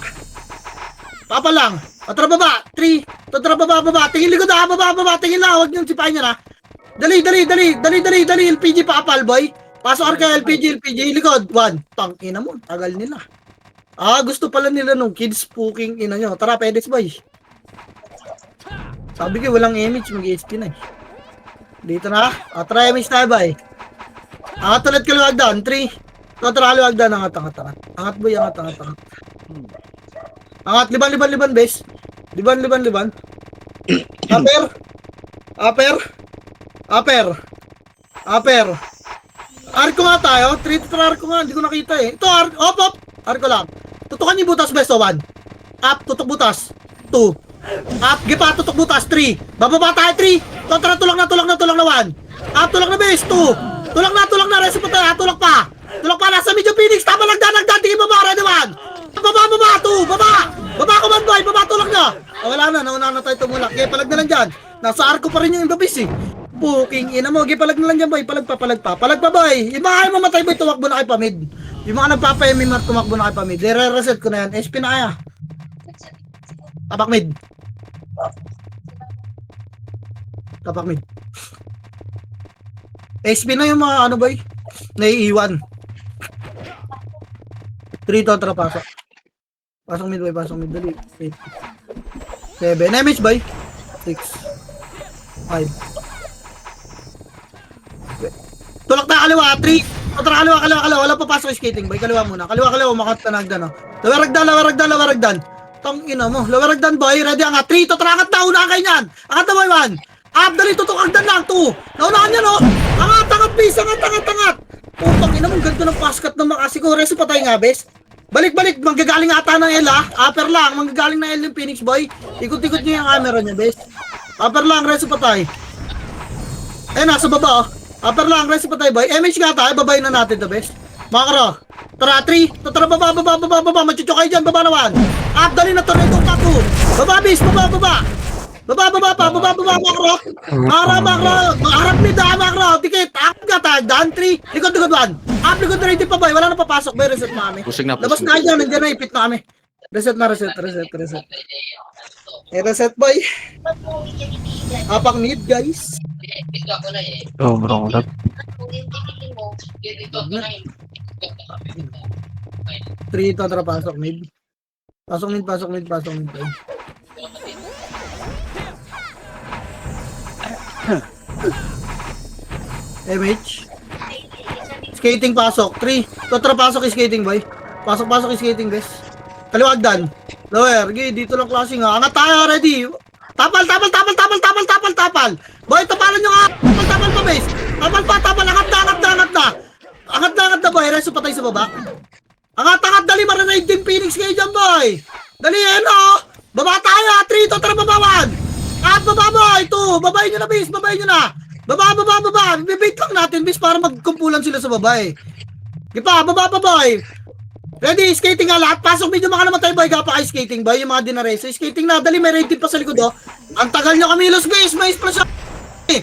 Papa lang. Tara baba, 3. Tara baba. Tingin likod ha, baba. Tingin lang, huwag niyong sipahin niya na. Dali. LPG pa apal, boy. Pasok ka LPG, likod. 1. Tangina mo, tagal nila. Gusto pala nila nung kids spooking ina nyo. Tara, pedes, boy. Sabi ko, walang image, mag-SP na Dito na. Try image tayo, boy. Ulit ka luwag down, 3. Tara, luwagdan, angat. Angat boy, angat. Angat, liban, bes. Liban. Upper. Arko nga tayo, 3 to arko nga, hindi ko nakita Ito, op. Arko lang. Tutukan yung butas, bes, 1. Up, tutok butas. 2. Up, gipa, tutok butas, 3. Bababa tayo, 3. Tara, tulak na 1. Up, tulak na, bes, 2. Tulak na, reso pa tayo, tulak pa, nasa medyo Phoenix, tama nagdan, tingin baba, ready 1. Baba, 2, baba command boy, baba, tulak na. Wala na, nauna na tayo tumulak, palag na lang dyan, nasa arko pa rin yung imbabis Puking ina mo, palag na lang dyan boy, palag pa boy, yung mga kayo mamatay boy, tumakbo na kayo pamid, yung mga nagpapayamimar, tumakbo na kayo pamid, re-reset ko na yan, SP na kaya, tapak mid, SP na yung mga ano boy, naiiwan. 3 to, tara, pasok. Pasok mid, boy, pasok mid. Dali. 8. 7. Damage, boy. 6. 5. Tulak na kaliwa, 3. Tara, kaliwa. Wala pa pasok yung skating, boy. Kaliwa muna. Kaliwa, makat na nagdan, oh. Lower ragdan. Tang ina mo. Lower ragdan, boy. Ready, angat. 3 to, tara, angat na. Una kayo yan. Angat na, boy, 1. Up, dali, tutok, agdan lang. 2. Naunahan yan, oh. Angat, please. Angat. Putang ina mo, ganda ng paskat ng makasiko. Reso pa tayo nga, bes. Balik, manggagaling ata ng L, ha? Upper lang, manggagaling ng L yung Phoenix, boy. Ikot-ikot nyo yung camera niya, bes. Upper lang, reso pa tayo. Nasa baba, oh. Upper lang, reso pa tayo, boy. MH nga tayo, babayin na natin to, bes. Makaro. Tara, 3. Tara, baba. Machucho kayo dyan, baba naman. Up, dali na to, ito pa, 2. Baba, bes, baba. Baba, makro. Harap ni da, makro. Dikit, akit ka tayo, dan, 3. Likod, 1. Up, likod na rin pa, boy. Wala na papasok, boy. Reset na kami. Pusing na. Labas na kayo, nandiyan na, ipit na kami. Reset, reset, boy. Apak need, guys. Oh, bro. 3 to, tara, pasok mid. Pasok mid, boy. MH. Skating pasok. 3. Totra pasok yung skating, boy. Pasok yung skating, bes. Kaliwag dan. Lower. Okay, dito lang klaseng, ha. Angat tayo, ready. Tapal. Boy, tapalan nyo, ha. Tapal pa, bes. Tapal. Angat na, boy. Reso patay sa baba. Angat. Dali, maranay din Phoenix kayo dyan, boy. Dali, oh. Baba tayo, ha. 3, totra babawan. At baba, boy. 2. Babayin nyo na, bes. Baba. Bibait lang natin, bis, para magkumpulan sila sa baba, eh. Diba, baba, boy. Ready, skating nga lahat. Pasok medyo mga namatay, boy. Gapa kayo skating, boy. Yung mga dinareso. Skating na, dali, may rated pa sa likod, oh. Ang tagal nyo kamilos, bis. May splash, eh.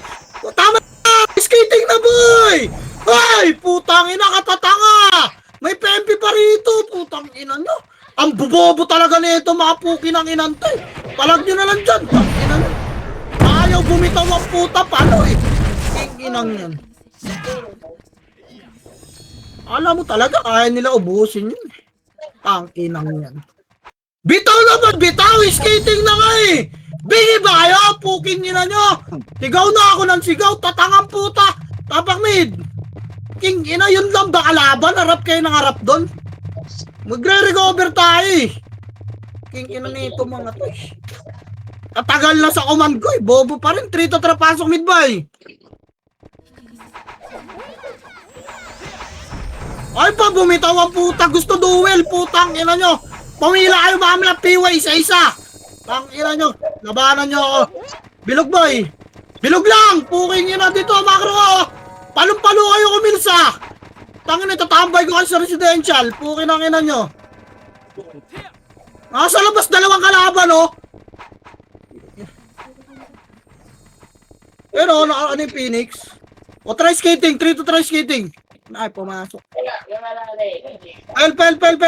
Tama na, skating na, boy. Ay, putang ina, katatanga. May PMP pa rito, putang ina nyo. Ang bubobo talaga nito, mga puki ng inantay. Palag nyo na lang dyan, putang ina nyo. Ayaw bumitaw ang puta, paano, eh. Inang yan. Alam mo talaga, kaya nila ubusin yun. Ang inang yan. Bitaw naman, bitaw! Skating na nga eh! Bingi ba kayo? Pukin nyo na nyo! Sigaw na ako ng sigaw, tatangang puta! Tapak mid! King ina, yun lang ba kalaban? Harap kayo ng harap doon? Magre-recover tayo eh! King ina nito mga to eh. Katagal na sa command ko eh. Bobo pa rin. 3 to pasok mid boy. Ay pa, bumitaw ang puta. Gusto duel. Putang ina nyo. Pumila kayo mamaya PY isa-isa. Tang ina nyo. Labanan nyo ako. Bilog boy. Bilog lang. Puking ina dito. Makro. Palong-palo kayo kumilsa. Tangin ito. Tambay ko kayo sa residential. Puking ang ina nyo. Nasa labas dalawang kalaban oh. Pero ano yung Phoenix? O try skating, 3 to try skating. Ay, pumasok.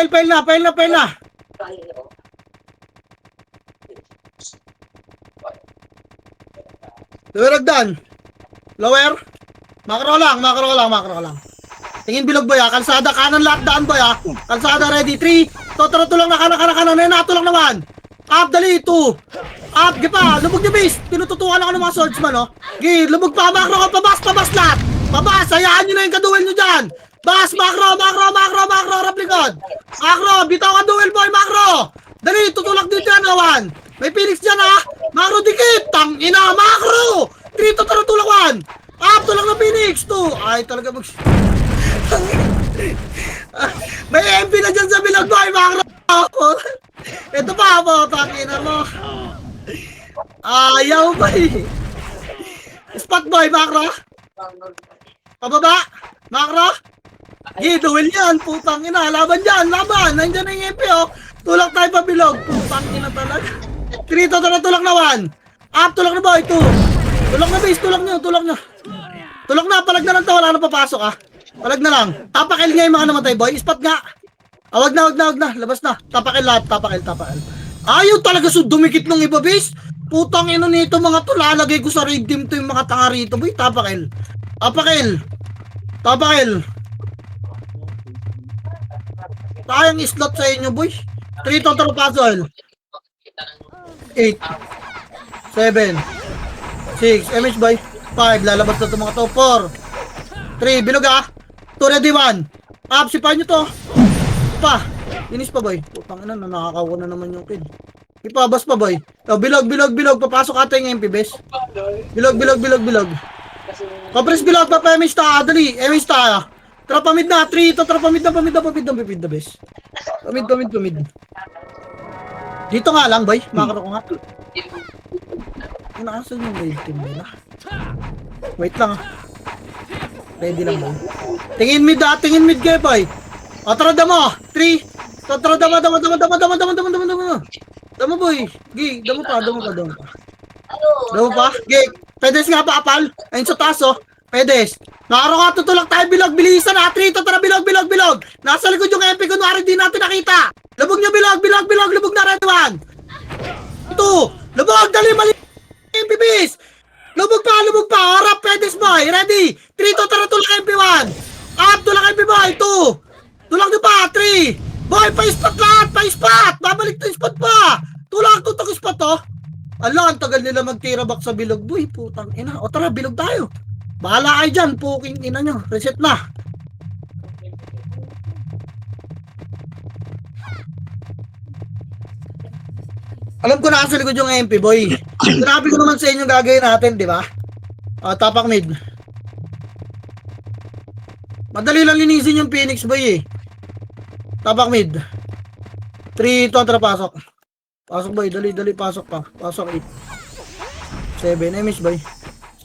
Fail na. Lower. Makro lang. Tingin bilog boy ha. Kalsada kanan lahat daan boy ha. Kalsada ready. 3. Totoro tulang na kanan. Natulak naman. Up, dali. 2. Up, gipa. Lubog niya base. Tinututukan ako ng mga swordsman oh. Gi, lubog pa. Makro ka. Pabas lahat. Pabas. Hayaan nyo na yung kaduel nyo dyan. Bas, makro. Rap likod. Makro. Bitaw ka duel boy. Makro. Dali. Tutulak dito yan awan. May Phoenix dyan ha. Makro dikit. Tang ina. Makro. 3 tulak 1. Up, tulak na Phoenix. 2. Ay, talaga mag... May MP na dyan sa bilog boy, makro. Ito pa po, takina mo. Ayaw boy. Spot boy, makro. Pababa, makro. Duel yan, putang ina. Laban dyan, nandiyan na yung MP oh. Tulak tayo pa bilog. Putang ina talaga. 3 tulak na 1. Up, tulak na boy, 2. Tulak na base, tulak nyo. Tulak na, palag na lang to, wala na papasok ah. Palag na lang. Tapakil nga yung mga namatay boy. Spot nga. Wag na. Labas na. Tapakil lahat. Tapakil. Ayaw talaga dumikit ng iba base. Putang ino nito mga to. Lalagay ko sa raid team to yung mga tanga rito boy. Tapakil. Kayang slot sa inyo, boy. 3 total puzzle. 8. 7. 6. MH boy. 5. Lalabas na itong mga to. 4. 3. Bilog ah. 2 ready 1. Sipahin nyo to. Pa. Inis pa boy. Putang ina na nakakawa na naman yung kill. Ipabas pa boy. Bilog. Papasok ata yung MP bes. Bilog. Papres bilog pa MH ta. Dali. MH ta. Tropa mid na. 3. Ito tropa mid na bes. Pamid. Dito nga lang boy. Makaro ko nga. Naasan yung raid team nila? Wait lang ah. Ready lang boy. Tingin mid kayo boy. Tara damo. 3. Tara damo. Damo boy. Gi, damo pa. Damo pa. Gi. Pedes nga pa apal. Ayun sa taas oh. Pedes. Nakaro ka tutulak tayo bilog. Bilisan na. 3. Tara bilog. Nasa likod yung MP kunwari di natin nakita. Lubog nyo bilog. Lubog na red one. Ito. Lubog. Dali mali. MPBs! Lubog pa! Harap, Pedes boy! Ready! 3, tara, tulak MP1! Up, tulak MP boy! 2! Tulak nyo pa! 3! Boy, pa-spot lahat! Pa-spot! Babalik to spot pa! Tulak, tutok spot to! Ala, ang tagal nila magtira back sa bilog. Boy, putang ina. O tara, bilog tayo. Bahala kayo dyan, puking ina nyo. Reset na. Alam ko na sa likod yung MP, boy. Sinabi ko naman sa inyo gagawin natin, di ba? Tapak mid. Madali lang linisin yung Phoenix, boy eh. Tapak mid. 3, 2, tara pasok. Pasok boy, dali, pasok pa. Pasok 8. 7, MH boy.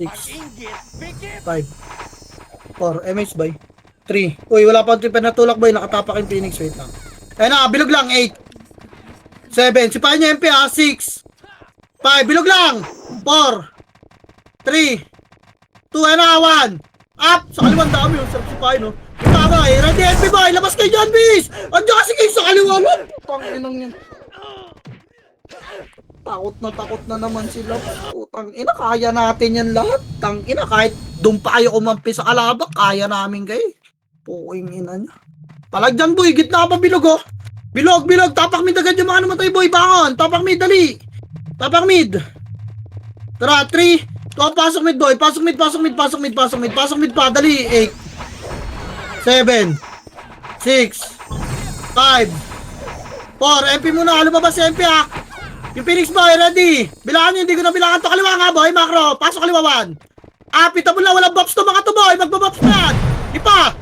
6. 5. 4, MH boy. 3. Uy, wala pa ito pinatulak boy, nakatapak yung Phoenix, wait lang. Ayun na, bilog lang, 8. 7. Sipahin niya MP ha. 6. 5. Bilog lang. 4. 3. 2. Ayun na. 1. Up. Sa kaliwan dami yung sarap sipahin no. Ito ba eh. Ready MP boy. Labas kayo dyan bis. Andiyan kasi kayo sa kaliwan. Putang inang yan. Takot na naman sila. Putang ina. Kaya natin yan lahat. Tang ina. Kahit doon pa kayo umampi sa kalabak. Kaya namin kayo. Puking ina niya. Palag dyan boy. Gitna pa bilog oh. Bilog, tapak mid agad yung mga namatay boy, bangon, tapak mid, dali, tapak mid, tara, 3, pasok mid boy, pasok mid pa, dali, 8, 7, 6, 5, 4, MP muna, lumabas si MP ha, yung Phoenix boy, ready, bilangan nyo, hindi ko na bilangan to, kaliwa nga boy, macro, pasok kaliwa 1, pitabol na, walang buffs to mga to boy, magbabuffs na yan, ipa,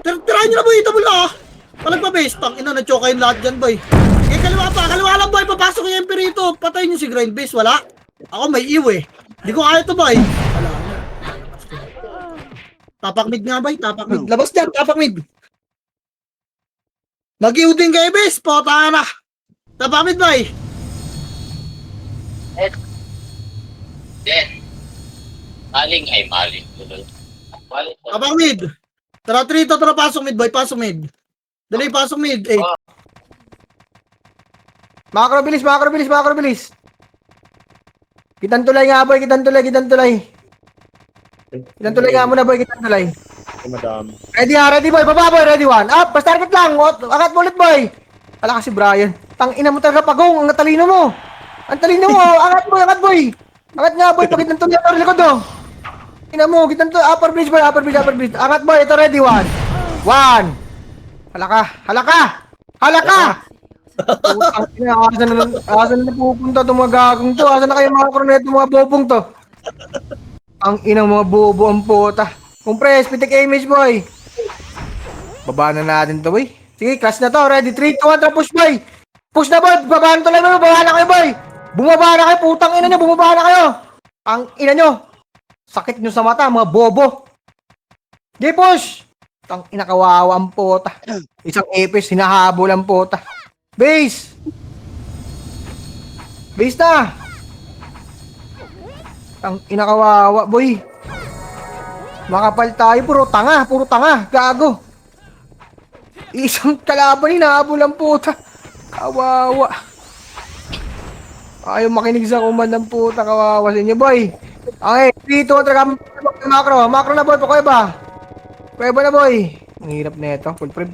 tirahin nyo na boy, itabol na, palag pa base, tang ina, na-choke kayong lahat dyan boy. Kaliwa lang boy, papasok yung MP rito. Patayin nyo si grind base, wala. Ako may iwe. Hindi ko kaya to boy. Wala. Tapak mid nga boy, tapak mid. Labas dyan, tapak mid. Mag-iw din kayo base, pota na. Tapak mid boy. Maling. Tapak mid. Tara 3 to, tara pasok mid boy, pasok mid. Dali, pasok mid. 8. Makro bilis. Kitang tulay nga boy, kitang tulay. Kitang tulay nga muna boy, kitang tulay. Madam. Ready boy, baba boy, ready 1. Up, pa-target lang. Angat mo ulit boy. Ala kasi Brian. Tang ina mo talaga pagong, ang talino mo. Angat boy. Angat nga boy, pag kitang tulay ito likod oh. Ina mo, kitang tulay, upper bridge. Angat boy, ito ready 1. Halaka! Putang ina, asan na pupunta itong mga gagong to? Asan na kayo mga kroneto, mga bobong to? Ang inang mga bobo ang puta. Compress, pitik image boy. Baba na natin to boy. Sige, class na to. Ready, 3, 2, 1, push boy. Push na boy, baba na to lang boy. Baba na kayo boy. Bumaba na kayo, putang ina nyo, bumaba na kayo. Ang ina nyo. Sakit nyo sa mata, mga bobo. Di push. Tang inakawawa ang puta. Isang epis, hinahabol ang puta. Base na. Tang inakawawa, boy. Makapal tayo, puro tanga, gago. Isang kalaban, hinahabol ang puta. Kawawa. Ayaw makinig sa kuman ng puta, kawawa sa inyo, boy. Okay, dito, macro na boy, pakuya ba? Pwede na boy. Ang hirap na ito. Full prep.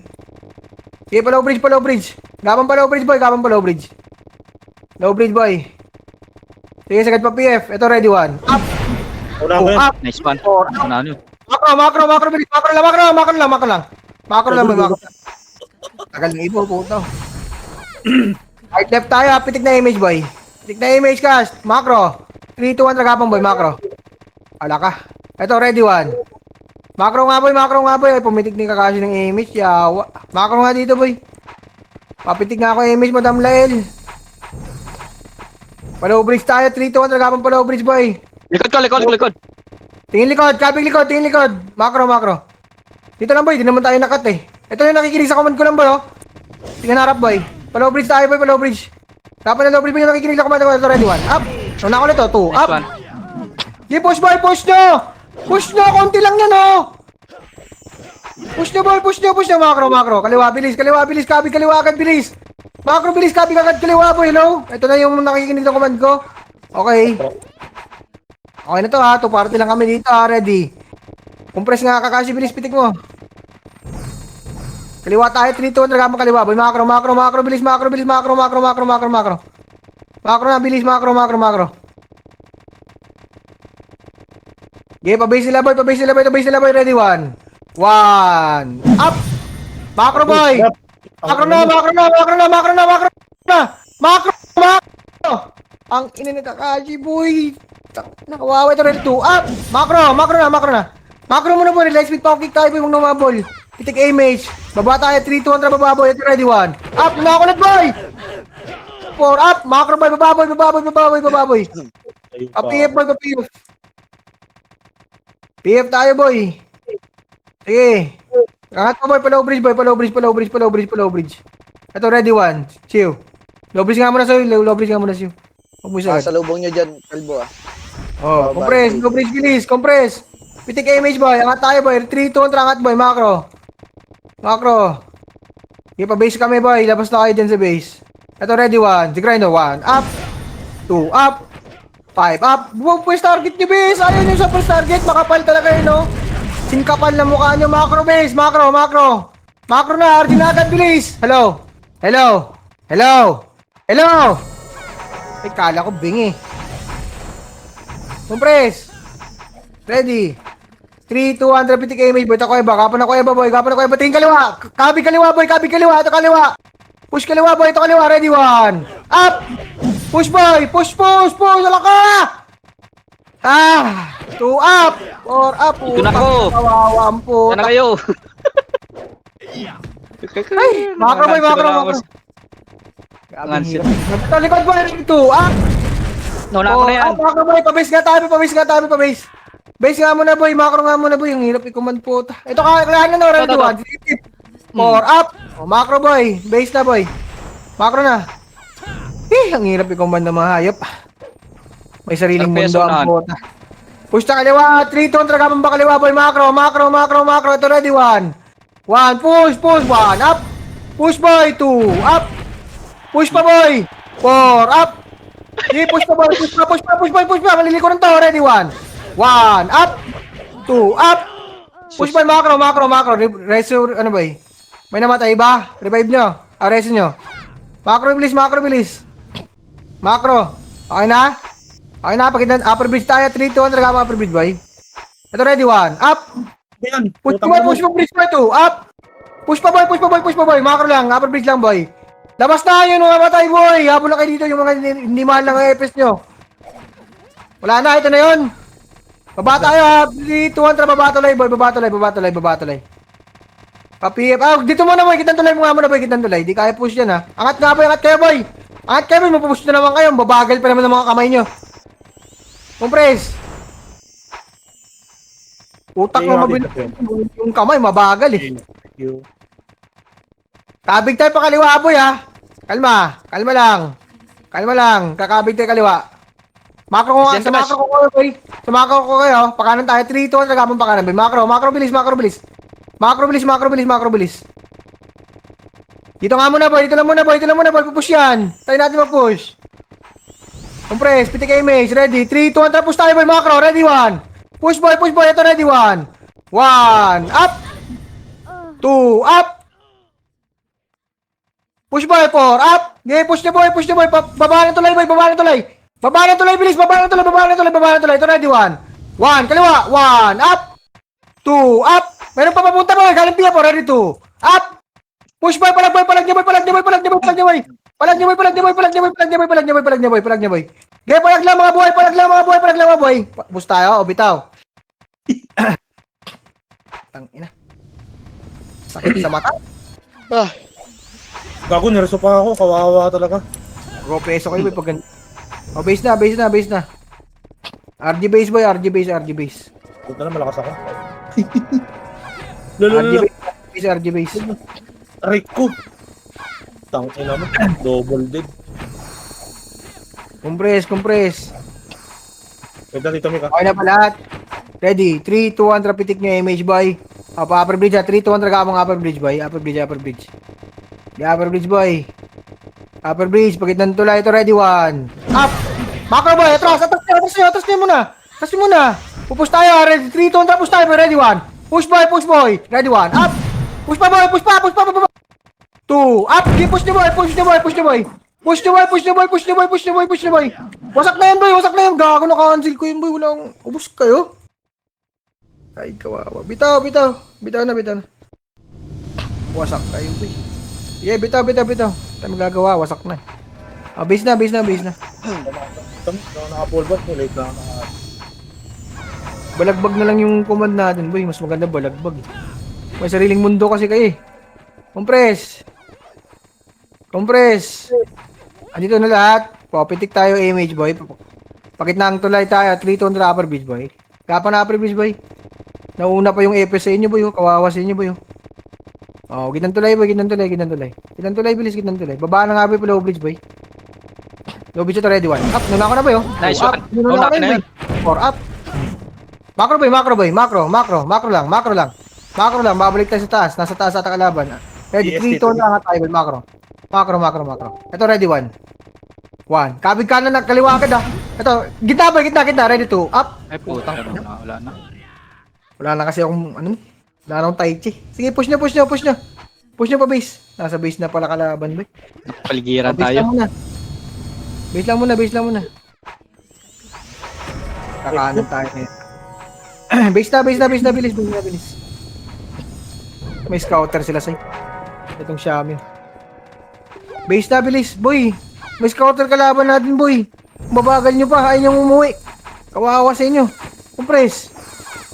Sige, pa low bridge, pa low bridge. Gabang pa low bridge, boy. Gabang pa low bridge. Low bridge, boy. Sige, sagad pa PF. Ito, ready one. Up. Wala Two, up. Nice one. Four, up. Ano yun? Macro, bilis. Macro lang. Macro lang, boy. Macro. Tagal ng ibo, puto. Right left tayo, pitik na image, boy. Pitik na image, cast. Macro. 3, 2, 1, tagapang, boy. Macro. Ala ka. Ito, ready one. Macro nga, boy. Ay, pumitik ni Kakashi ng image. Yawa. Macro nga dito, boy. Papitik nga ako image, Madam Lael. Palaw bridge tayo, 3, 2, 1, tagapang palaw bridge, boy. Likod. Tingin likod, kabig likod, tingin likod. Macro. Dito lang, boy. Di naman tayo nakat, eh. Ito yung nakikinig sa command ko lang, boy, oh. Tingnan harap, boy. Palaw bridge tayo, boy. Palaw bridge. Dapat na low bridge, boy, yung nakikinig sa command ko. Ito, ready one. Up. Una ko nito, 2, up. Nice one. Sige, push, boy. Push nyo. Konti lang yan, oh. Push nyo, boy. Macro. Kaliwa, bilis. Kabig, kaliwa agad, bilis. Macro, bilis. Kabig agad, kaliwa, boy. Hello? Ito na yung nakikinig sa command ko. Okay. Okay na to, ha. 2 party lang kami dito, ha. Ready. Compress nga, Kakashi, bilis, pitik mo. Kaliwa tayo, 3, 2, 1, dragama kaliwa. Boy, macro, bilis, macro. Macro na, bilis, macro. Okay, pabase sila, boy. Ready, 1. Up! Macro, boy! Macro na! Ang ina ni Kakashi, boy! Nakawawa ito, ready, 2. Up! Macro na! Macro muna, boy. Relax with power kick tayo, boy. Huwag na mabol. Pitik image. Baba tayo, 3, 2, 1, baba, boy. Ito, ready, 1. Up! Nakakulat, boy! 4, up! Macro, boy. Baba, boy. PF, boy. PF tayo, boy. Sige. Angat mo, boy. Palaw bridge. Ito, ready, 1. Chill. Low bridge nga muna sa'yo. Huwag mo sagad. Salubong nyo dyan, kalbo ah. Oh, compress. Low bridge, bilis. Compress. Pitik image, boy. Angat tayo, boy. 3, 2, 1, angat, boy. Macro. Sige, pa-base kami, boy. Labas na kayo dyan sa base. Ito, ready, 1. Sige, 1. Up. 2, up. 5, up. Buwag po yung target nyo, base. Ayaw nyo sa first target. Makapal talaga yun, no? Singkapal na mukha nyo. Macro, base. Macro na. Arjun na agad, bilis. Hello. Ay, kala ko bingi. Compress. Ready. 3, 2, 1, pitik image, boy. Kapan ako eba, boy. Tingin kaliwa. Kabig kaliwa, boy. Ito kaliwa. Push kaliwa, boy. Ito kaliwa. Ready, 1. Up. Push, boy. Push. Wala ka. 2 up. 4 up. Ito na ako. Kawawa ang puta. Sana kayo. Ay, macro. Ngansit. Ito, likod, boy. 2 up. Nauna ako na yan. Macro, boy. Pabase nga tayo. Base nga muna, boy. Macro nga muna, boy. Ang hirap i-command po. Ito, kailangan na, ready, 1. 4 up. Macro, boy. Base na, boy. Macro na. Ang hirap i-command ng mga hayop. May sariling mundo ang puta. Push na kaliwa. 3, 2, tragapang ba kaliwa, boy. Macro. Ito, ready, 1. Push. 1 up. Push, boy. 2 up. Push pa, boy. 4 up. Push pa, boy. Push pa. Maliliko ng to. Ready, 1 up. 2 up. Push, boy. Macro. Resur, ano, boy? May namatay ba? Revive nyo. Resin nyo. Macro bilis. Macro. Okay na? Pagkitan. Upper bridge tayo. 3, 2, 1. Tragama upper bridge, boy. Ito, ready, 1 up. Push pa, bridge pa, 2 up. Push pa, boy. Macro lang. Upper bridge lang, boy. Labas na yun, mga matay, boy. Habol na kayo dito yung mga hindi mahal ng EPS nyo. Wala na, ito na yun. Baba tayo, ha. 3, 2, 1, babatulay, boy. Babatulay. Pa-PF. Dito muna, boy. Kitang tulay mo nga muna, boy. Di kaya push yan, ha. Angat nga, boy. Angat kayo, boy. Mapupush na naman kayo. Babagal pa naman ng mga kamay nyo. Compress. Utak na mabilis. Yung kamay, mabagal, eh. Kabig tayo pa kaliwa, boy, ha. Kalma lang. Kakabig tayo kaliwa. Macro ko boy. Sumakako ko kayo. Pakanan tayo. 3, 2, 1. Nagapang pakanan, boy. Macro, bilis. Dito nga muna, boy. Dito lang muna, boy. Pupush yan. Tayo natin mapush. Compress. Pitik image. Ready. 3, 2, 1. Tapos tayo, boy. Macro. Ready, 1. Push, boy. Ito, ready, 1. 1 up. 2 up. Push boy, 4, up. Okay, push the boy, push the boy. Baba ng tulay, boy, baba ng tulay. Baba ng tulay, bilis, baba ng tulay, baba ng tulay, baba ng tulay. Ito ready, 1. 1, kaliwa, 1, up. 2, up. Meron pa papunta, boy, galing piya po, ready, 2. Up. Push boy, palag, boy, palag niya, boy, palag niya, boy, palag niya, boy, palag niya, boy. Palag niya, boy, palag niya, boy, palag niya, boy, palag niya, boy, palag niya, boy, palag niya, boy, palag niya, boy. Okay, palag lang mga boy, palag lang mga boy, palag lang mga boy. Boost tayo, o bitaw. Tangina. Sakit sa mata. Gago, nerso pa ako. Kawawa talaga. Go preso kayo boy pag ganun. Oh, base na, base na, base na. RG base boy, RG base, RG base. Puta na, malakas ako. RG Lalo, base, RG base. aray ko. Tangina mo. Double dead. Compress, compress. Wait lang, dito, Mika. Okay na pa lahat. Ready? 3, 2, 1, trapitik nyo image boy. Pa upper bridge ha. 3, 2, 1, tragamang upper bridge boy. Upper bridge, upper bridge. The upper bridge boy. Upper bridge, pagit ng tulay ito. Ready? 1. Up! Macro boy, atras, atras nyo, atras nyo muna. Atras nyo muna. Pupush tayo. Ready? 3, 2, 1, tapos tayo boy. Ready? 1. Push boy, push boy. Ready? 1. Up! Push pa boy, push pa, push pa, push pa. 2. Up! Okay, push nyo boy, push nyo boy, push nyo boy. Push nyo boy, push nyo boy, push nyo boy, push nyo boy, push nyo boy. Wasak na yan boy, wasak na yan. Gago, naka-cancel ko yun boy. Walang, ubus kayo. Ay, kawawa. Bitaw, bitaw. Bitaw na, bitaw na. Wasak kayo boy. Yeah, bitaw, bitaw, bitaw. Tayo magagawa, wasak na. Base na, base na, base na. Naka-full bat. Late na ako. Balagbag na lang yung command natin boy. Mas maganda balagbag. May sariling mundo kasi kayo eh. Compress. Compress. Andito na lahat. Papitik tayo image boy. Pakit na ang tulay tayo. 300 upper bridge boy. Kapa na upper bridge boy. Nauna pa yung EPS sa inyo boy. Kawawa sa inyo boy. Oh, gitnang tulay boy. Gitnang tulay. Gitnang tulay. Gitnang tulay bilis. Gitnang tulay. Baba na nga boy pa low bridge boy. Low bridge ito ready 1. Up. Nuna ko na boy oh. Nice Up. one. Nuna ko na boy. 4 up. Macro boy. Macro boy. Macro. Macro. Macro lang. Macro lang. Macro lang. Babalik tayo sa taas. Nasa taas ata kalaban. Ready. 3 tone lang tayo boy. Macro. Macro, macro, macro. Ito ready 1. 1. Kabig kanan na kaliwa ka Ito, gitna ba? Gitna, gitna. Ready 2. Up. Ay putang, wala na. Wala na kasi akong, ano? Wala na akong tai chi. Sige, push nyo, push nyo, push nyo. Push nyo pa base. Nasa base na pala kalaban, boy. Paligiran Base tayo. lang muna. Base lang muna, base lang muna. Kakanan tayo ngayon. Base na, base na, base na, bilis, bilis na, bilis. May scouter sila sa'yo. Itong Xiaomi. Base na, bilis, boy. May scouter kalaban natin, boy. Mabagal nyo pa, ayaw nyo umuwi. Kawawa sa inyo. Compress.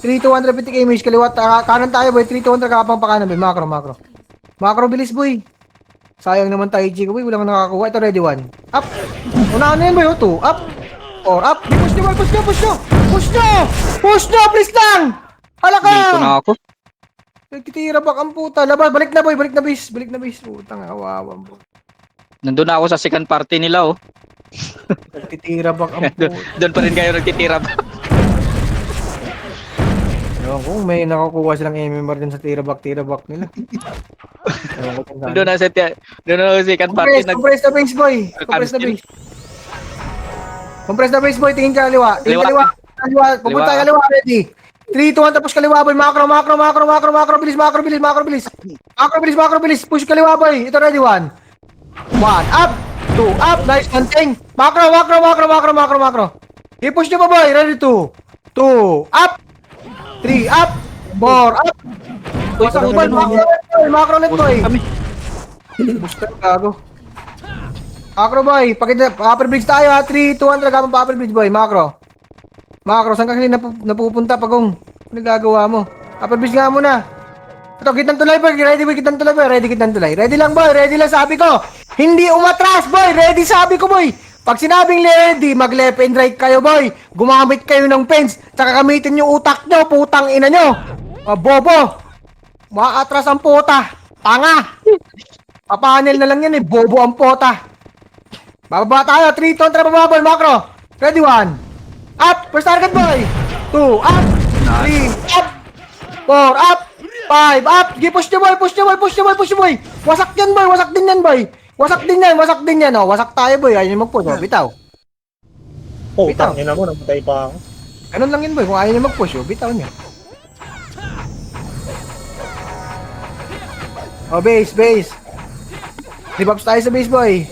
3 to 1 repeating image, kaliwa, kanan tayo, boy. 3 to 1 kapang pakanan, boy. Macro, macro. Macro, bilis, boy. Sayang naman tayo, Chico, boy. Wala kang nakakuha. Ito, ready 1. Up. Unahan na yan, boy. 2. Up. 4. Up. Push nyo, boy. Push nyo, push nyo. Push nyo. Push nyo, please lang. Halaka. Dito na ako. Nagtitira back ang puta. Labas, balik na, boy. Balik na, base. Balik na, base. Putang, kawawa, boy. Nandun na ako sa second party nila oh. Nagtitira back ang puta. Doon pa rin kayo nagtitira. Ewan ko, may nakakuha silang MMR din sa tira-back nila. Ewan ko kung saan. Doon na sa second party Compress na base, boy. Compress na base. Compress na base, boy. Tingin ka kaliwa. Tingin Kaliwa. kaliwa. Pupunta kaliwa. Ready. 3, 2, 1. Tapos kaliwa, boy. Macro, macro, macro, macro, macro. Bilis, macro, bilis, macro, bilis. Macro, bilis, macro, bilis. Push kaliwa, boy. Ito, ready. 1. 1. Up. 2. Up. Nice. Hunting. Macro, macro, macro, macro, macro, macro. I-push nyo pa, boy. Ready. 2. 2. Up. 3. Up. 4. Up. Wasak uban. Macro ulit, boy. Booster, gago. Macro, boy. Upper bridge tayo, ha. 3, 2, 1. Talaga pa upper bridge, boy. Macro. Macro, saan ka kasi napupunta, Pagong? Ano gagawa mo? Upper bridge nga muna. Ito, kitang tulay, boy. Ready, boy. Kitang tulay, boy. Ready, kitang tulay. Ready lang, boy. Ready lang, sabi ko. Hindi umatras, boy. Ready, sabi ko, boy. Pag sinabing ready, mag-left and right kayo, boy. Gumamit kayo ng fence. Tsaka gamitin yung utak nyo, putang ina nyo. Bobo. Maatras ang puta. Tanga. Papanel na lang yan, eh. Bobo ang puta. Bababa tayo. 3, 2, 3, bababa, boy. Macro. Ready, 1. Up. First target, boy. 2. Up. 3. Up. 4. Up. 5. Up. Sige, push nyo, boy. Push nyo, boy. Push nyo, boy. Push nyo, boy. Wasak yan, boy. Wasak din yan, boy. Wasak din yan. Wasak din yan, oh. Wasak tayo, boy. Ayaw nyo mag-push, oh. Bitaw. Oh, Bitaw. tangina mo. Namatay pa ako. Ganun lang yun, boy. Kung ayaw nyo mag-push, oh. Bitaw nyo. Oh, base, base. Rebuffs tayo sa base, boy.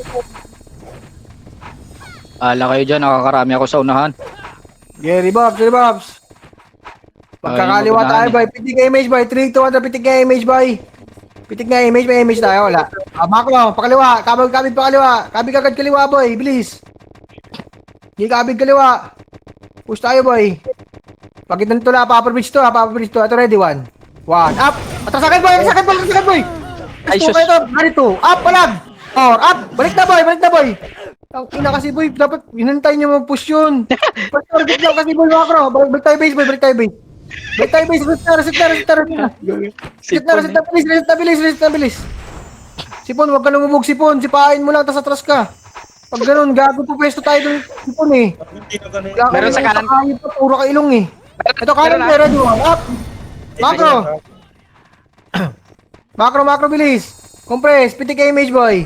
Ala kayo dyan, nakakarami ako sa unahan. Yeah, rebuffs. Magkakaliwa tayo, boy. Pitik nga image, boy. 3, 2, 1, pitik nga image, boy. Pitik nga image, may image tayo, wala. Makro, pakaliwa. Kabig pakaliwa. Kabig agad kaliwa, boy. Bilis. Hindi kabig kaliwa. Push tayo, boy. Pagit ng tula, papabridge to, ha. Papabridge to. Ito, ready, 1. 1, up. Atras agad, boy. Atras agad, boy. Ay, Ito, sus. kayo to. Narito. Up, palag. Or, up. Balik na, boy. Ang ina kasi, boy. Dapat, hinantay nyo mag-push yun. Balik lang kasi, boy, makro. Balik tayo base, boy. Balik tayo base. Reset na, bilis. Sipon, wag ka lumubog, Sipon. Sipain mo lang, tas atras ka. Pag ganun, gago po pwesto tayo dun, Sipon eh. Meron sa kanan. Puro ka ilong eh. Ito kanan, pero di mo. Up! Macro, bilis. Compress, pitik ka image, boy.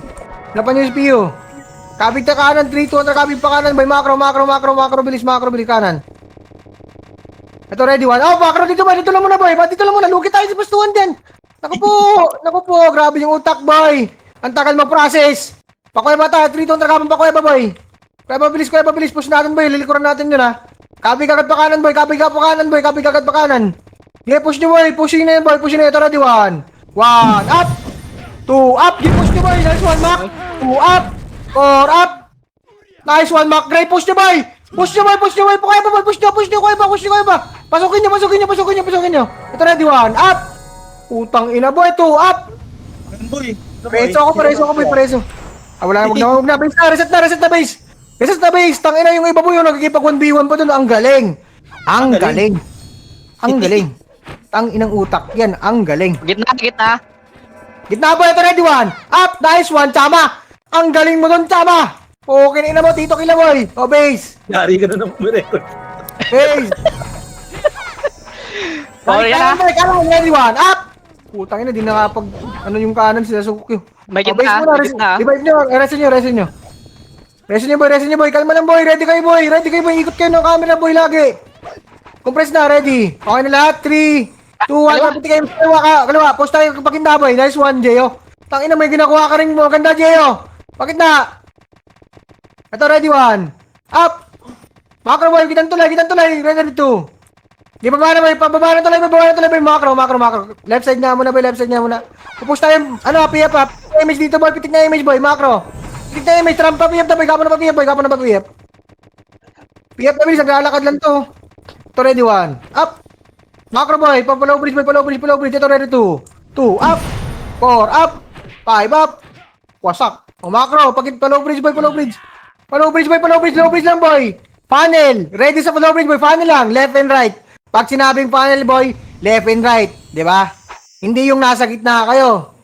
Lapan yung CPU. Kabig ta kanan, 3, 2, kabig pa kanan, boy. Macro, bilis kanan. Ito, ready, 1. Oh, macro, dito lang muna, boy. Dito lang muna, lugi tayo sa bastuhan din. Naku po, grabe yung utak, boy. Ang tagal mag-process. Pakuweba tayo, 3, 2, kabig pakuweba, boy. Kuweba, bilis, push natin, boy. Lilikuran natin yun, ha. Kabig agad pa kanan, boy. Kabig agad pa kanan. Yeah, push nyo, boy. Pushing na yun, boy. Ito, ready, 1. 1, up. 2, up. Push nyo, boy. Nice one, Mac. 2, up. 4, up. Nice one, Mac. Great, push nyo, boy. Push nyo, boy. Pakuweba, boy. Push nyo, kuweba. Pasukin nyo. Ito, ready, 1. Up. Utang ina, boy. 2, up. Boy. Preso ako, boy. Wala na. Base na. Reset na, base. Tang ina yung iba, boy. Yung nagkikipag 1v1 pa dun. Ang galing. Tang inang utak. Yan, ang galing. Gitna. Gitna, boy. Ito, ready, 1. Up. Nice one, Chama. Ang galing mo dun, Chama. Okay na ina mo. Tito kila, boy. O, base. Yari ka na ng record. Base. Okay na. Kanan, ready, 1. Up. Putang ina, di nakapag, yung kanan sila Sukyo. May Base gitna. muna, revive nyo. Resin nyo, boy. Kalma lang, boy. Ready kayo, boy. Ikot kayo ng camera, boy, lagi. Compress na, ready. Okay na lahat. 3, 2, 1. Pati kayo. Kaliwa. Post tayo pakinda, boy. Nice one, Jeyo. Tangina, may ginakuha ka rin mo. Ganda, Jeyo. Bakit na? Ito, ready, 1. Up. Macro, boy. Kitang tulay. Ready, 2. Di bababa na, boy. Pababa na tulay, boy. Macro. Left side nga muna, boy. Pupush tayo. PF up. Image dito, boy. Pitik na image, boy. Macro. Pitik na image. Trump pa, PF na, boy. Kapan na PF. PF na, bilis. Naglalakad lang to. Ito, ready, 1. Up. Macro, boy. Palow bridge. Ito, ready, 2. Up. 4. Up. 5. Up. Wasak. O, macro. Palow bridge, boy. Palow bridge lang, boy. Funnel. Ready sa palow bridge, boy. Funnel lang. Left and right. Pag sinabing funnel, boy, left and right. Diba? Hindi yung nasa gitna kayo.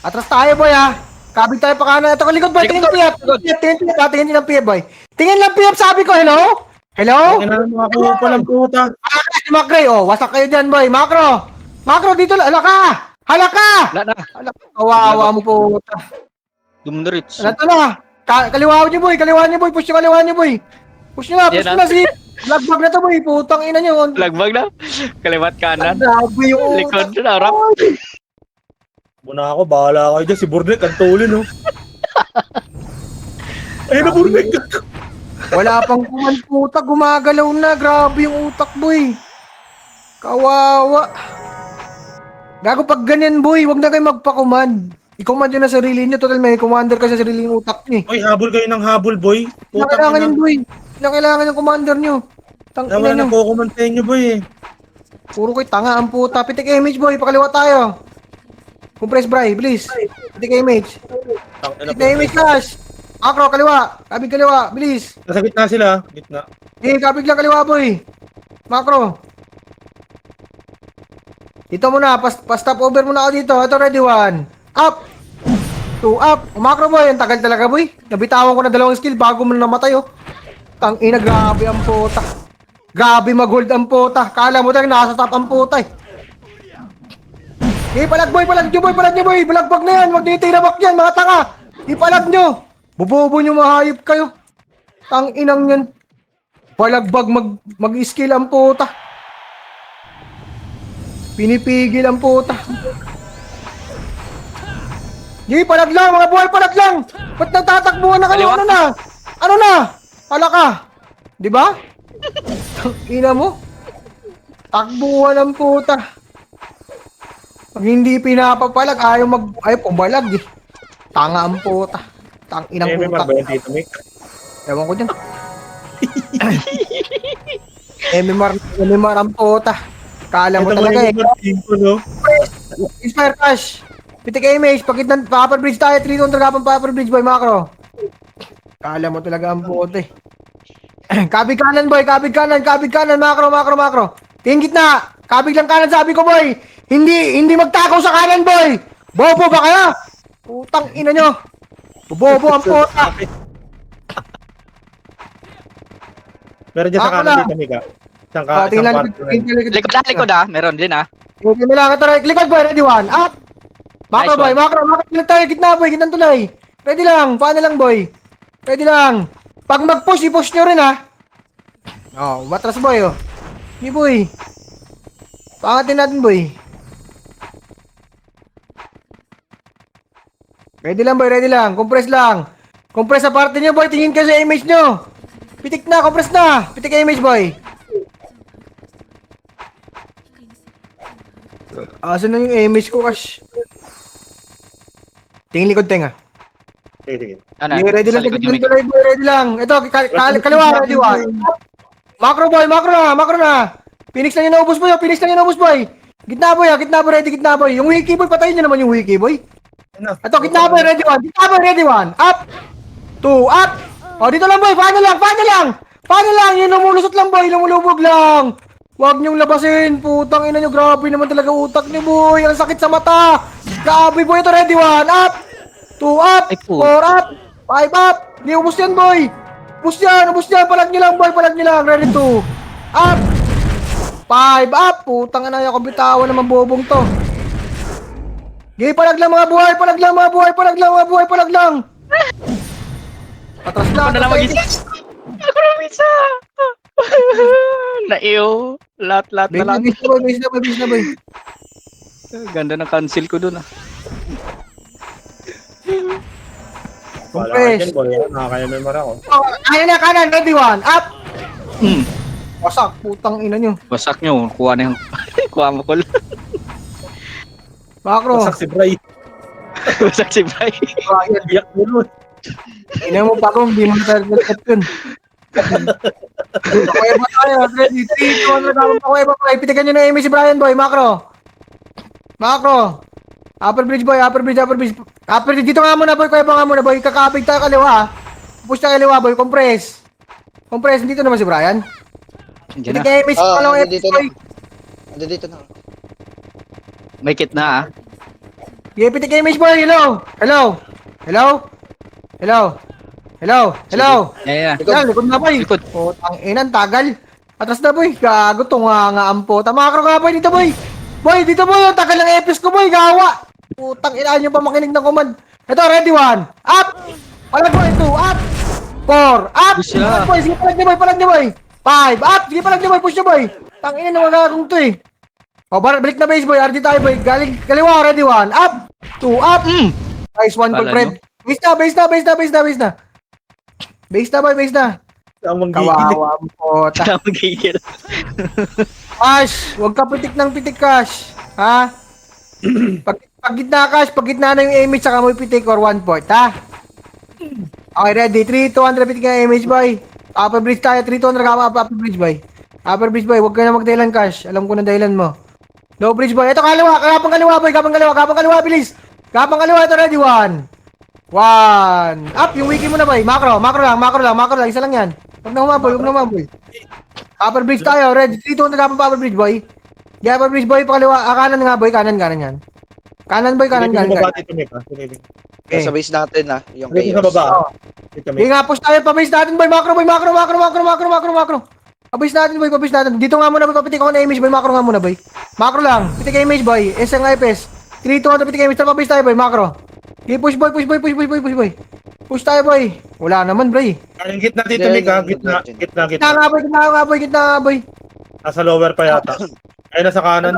Atras tayo, boy, ha. Kabig tayo pa kanan. Ito, kalikod, boy. Tingin ng PF, boy. Tingin lang, PF, sabi ko, hello? Kaya na mga kupa ng puta. Si Macray, wasak kayo dyan, boy. Macro, dito lang. Hala ka! Wala na. Kawawa mo po. Dumdurits. Ano to na? Kaliwa niyo, boy. Push nyo, boy. Push nyo na, si... Lagbag na to, boy. Putang ina nyo. Lagbag na. Kaliwat kanan. Grabe yung Likod na, harap. Muna ako, bahala kayo dyan. Si Burnek, ang tulin, no? Ayun na, Burnek. Wala pang kuman, puta. Gumagalaw na. Grabe yung utak, boy. Kawawa. Gago pag ganyan, boy. Huwag na kayo magpakuman. I-command nyo na sarili nyo. Total, may commander ka sa sarili ng utak nyo. Oy, habol kayo ng habol, boy. Kailangan yun, boy. Kailangan ng commander nyo. Naman na kukumantayin nyo, boy. Puro kayo tanga ang puta. Pitik image, boy. Pakaliwa tayo. Compress, bray. Bilis. Pitik image. Pitik image, Clash. Macro, kaliwa. Kabig kaliwa. Bilis. Nasa gitna sila. Gitna. Kabig lang kaliwa, boy. Macro. Dito muna. Pa-stop over muna ako dito. Ito, ready, 1. Up. 2, up. Macro, boy. Ang tagal talaga, boy. Nabitawan ko na 2 skill bago mo namatay, oh. Tangina, grabe ang puta. Grabe mag-hold ang puta. Kala mo tayo nasa top ang puta, eh. Palag nyo, boy. Balagbag na yan. Huwag nyo itinabak yan, mga tanga. Ipalag nyo. Bubobo nyo, mahayop kayo. Tanginang yan. Balagbag mag-skill ang puta. Pinipigil ang puta. G, palag lang, mga buhay, palag lang! Ba't nagtatakbuhan na kayo? Kaliwa. Ano na? Ano na? Pala ka! Di ba? Ina mo? Takbuhan ng puta. Pag hindi pinapapalag, ayaw pumalag eh. Tanga ang puta. Tang inang May puta. ba yan dito, Mick? Ewan ko dyan. MMR ang puta. Kala mo talaga eh. No? Inspire Cash. Pitik image. Pagkit Upper Bridge tayo. 300 kapang Upper Bridge boy, macro. Kala mo talaga ang puta eh. Kabig kanan boy. Kabig kanan. Macro. Tingin gitna. Kabig lang kanan sabi ko boy. Hindi magtakaw sa kanan boy. Bobo ba kaya? Putang ina nyo. Bobo ang puta. Meron dyan sa Ako kanan na. dito, Mick, ah. Isang Tingnan Likod ah. Meron din ah. Okay na lang. Ito, likod boy. Ready one. Up. Macro Nice boy. one. Macro lang tayo. Gitna boy. Gitna tulay. Ready lang. Paano lang boy. Ready lang. Pag mag-push, i-push nyo rin ha. Oh, matras boy oh. Hindi boy. Pangatin natin boy. Ready lang boy, ready lang. Compress lang. Compress sa parte nyo boy. Tingin ka sa image nyo. Pitik na, compress na. Pitik ka image boy. Asan na yung image ko, Cash? Tingin likod tenga. Sige. Ano? Okay, ready Sa lang, likod ready yung lang, mic. boy, ready lang. Ito, kaliwa, ready one. Macro boy, macro na. Phoenix na yun naubos boy, Gitna boy, gitna boy. Yung wiki boy, patayin nyo naman yung wiki boy. Ito, gitna boy, ready one. Up. 2, up. O, dito lang boy, paano lang, yun lumulusot lang boy, lumulubog lang. Huwag niyong labasin, putang ina nyo, grabe naman talaga utak niyo boy. Ang sakit sa mata. Grabe boy, ito ready one. Up. 2 up, Ay, 4 po. up, 5 up. Hindi, ubos yan, boy. Ubos yan. Palag nyo lang, boy. Ready 2 up, 5 up. Putang ina, yung bitawan naman bobong to. Gay, palag lang mga buhay. Palag lang. Patras lang. Ako na lang mag-isa. Ako na mag-isa. Naiyo. Lahat na lang. Base na, boy. Ganda ng cancel ko dun ah. Wala ka Compress. dyan, boy. Nakakaya-memor ako. Oh, ayun na, kanan. Ready 1 up. Hmm. Wasak, putang ina nyo. Wasak nyo. Kuha na yung... Kuha mo ko lang. Macro. Wasak si Bray. Wasak si Bray. Iyak mo nun. Ina mo pa kung hindi mo natatat yun. Pakuweba tayo. Ready? 3, 2, 1. Pakuweba pa. Ipitikan nyo na si Brian boy. Macro. Upper bridge boy. Upper bridge. Dito nga muna boy. Kuweba nga muna boy. Kakapig tayo kaliwa. Push tayo kaliwa boy. Compress. Dito naman si Brian. Diyan na. Ipitikan image pa lang dito boy. na. Dito na. May kit na ah. Ipitikan image boy. Hello. Yeah. Yan, likod na boy. Likod. Putang inan, tagal. Atras na boy. Gago to nga ampo. Tamakro nga boy dito boy. Dito boy. Ang tagal ng epis ko boy. Gawa. Putang ina nyo pa makinig ng command. Ito, ready 1. Up. Palag boy. 2. Up. 4. Up. Push na. Boy. Sige palag niyo boy. 5. Up. Sige palag niyo boy. Push niyo boy. Tang ina na magagong to eh. O, balik na base boy. RD tayo boy. Galing kaliwa. Ready 1. Up. 2. Up. Nice one for Kala Fred. Base na. Base na. Ang manggigil. Kawawa mo. Tama magigil. Cash, huwag ka pitik ng pitik, Cash. Ha? Pag gitna, Cash, pag gitna na yung image, saka mo pitik or 1 point, ha? Okay, ready? 3, 200 pitik na image, boy. Upper bridge tayo, 3, 200 ka upper bridge, boy. Upper bridge, boy. Huwag ka na magdahilan, Cash. Alam ko na dahilan mo. Low bridge, boy. Ito, kapang kaliwa, boy. Kapang kaliwa, bilis. Kapang kaliwa, ito, ready? 1. Up, yung wiki mo na, boy. Macro lang. Isa lang yan. Huwag na humaboy. Upper bridge tayo, ready? 3, 200 kapang upper bridge, boy. Upper bridge, boy. Pakaliwa. Kanan nga, boy. Kanan yan. Kanan, boy. Kanan. Baba dito, Mick, ah. Sige. Okay. Sa base natin na. Yung Dito sa chaos. baba. Oo. Dito, Hindi Mick. nga, push tayo. Pabase natin, boy. Macro. Pabase natin. Dito nga muna, boy. Papitik ako na image, boy. Macro nga muna, boy. Macro lang. Pitik image, boy. Isang IPS. 3, 200 pitik image. Pabase tayo, boy. Macro. Okay, push, boy. Push tayo, boy. Wala naman, boy. Ang gitna dito, Mick, ah. Gitna. Gitna nga, boy. Nasa lower pa yata. Ay, nasa kanan.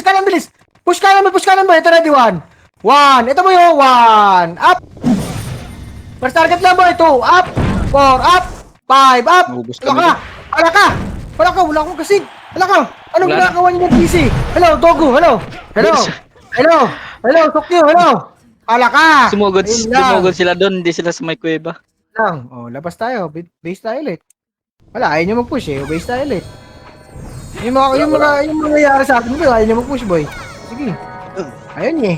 Kanan, bilis. Push kanan, boy. Ito, ready, 1. 1. Ito mo yung 1. Up. First target lang boy. 2. Up. 4. Up. 5. Up. Naubos Wala kami. ka. Wala ka. Wala ka. Wala akong kasing. Wala ka. Anong Wala na. ginagawa niyo ng PC? Hello, Dogo. Hello. Hello. Hello. Hello, Sokyo. Hello. Wala ka. Sumugod, Ayun lang. sumugod sila doon, hindi sila sa may kuweba. Lang. Oh, labas tayo. Base tayo ulit. Wala, ayaw nyo mag-push eh. Base tayo ulit. Yung mga nangyayari sa atin, ayaw nyo mag-push, boy. Sige. Ayun eh.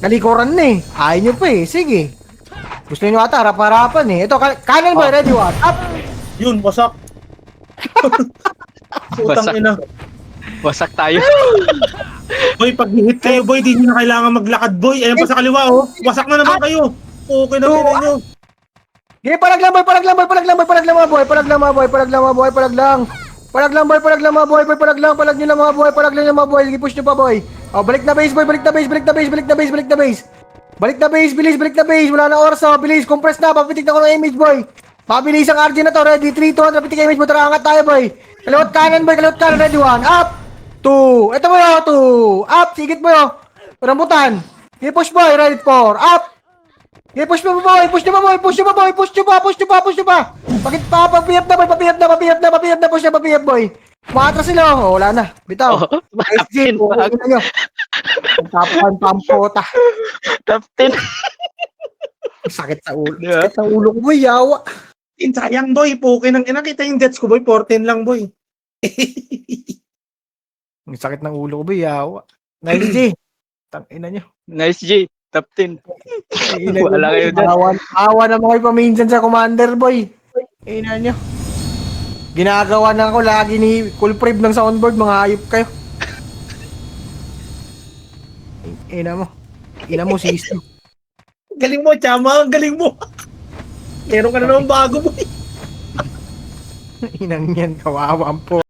Nalikuran na eh. Ayaw nyo pa eh. Sige. Gusto nyo ata, harap-harapan eh. Ito, kanan boy, ready, what? Up! Yun, wasak. Putang Wasak. ina. Wasak tayo. Boy, pag hit kayo, boy, di nyo na kailangan maglakad, boy. Ayan pa sa kaliwa, oh. Wasak na naman kayo. Okay na pinay nyo. Sige, palag lang boy, palag lang boy, palag lang boy, palag lang mga boy, palag lang mga boy, palag lang mga boy, palag lang. Palag lang boy, palag lang mga boy, palag lang, palag nyo lang mga boy, palag lang yung mga boy, sige push nyo pa boy. Oh, balik na base boy, balik na base, balik na base, balik na base, balik na base. Balik na base, bilis, balik na base, wala na oras oh, bilis, compress na, papitik na ko ng image boy. Pabilis ang RG na to, ready, 3, 2, 1, papitik image mo, tara angat tayo boy. Kaliwat kanan boy, kaliwat kanan, ready, 1, up, 2, ito mo yun, 2, up, sigit mo yun, rambutan. Sige push boy, ready, 4, up. Okay, push mo boy, push nyo pa boy, push nyo pa boy, push nyo pa, push nyo pa, push nyo pa. Bakit pa, papihap na boy, papihap na, papihap na, papihap na, push na, papihap boy. Maatras sila, oh, wala na, bitaw. Oh, SG, pukin na nyo. Tapuan pampota. Top 10. Sakit sa ulo, Yeah. sakit sa ulo ko boy, yawa. Sayang, boy. Pukin ang ina. Kita yung deaths ko, boy. 14 lang, boy. Ang sakit ng ulo ko boy, yawa. Nice G. Tangina nyo. Nice G. Top 10. Wala kayo dyan. Awa naman kayo paminsan sa commander boy. Ina nyo. Ginagawa na ako lagi ni Kulprib ng soundboard, mga hayop kayo. Ina mo. Ina mo, sis. Galing mo, Chama. Ang galing mo. Meron ka na naman bago, boy. Inang yan, kawawa ang po.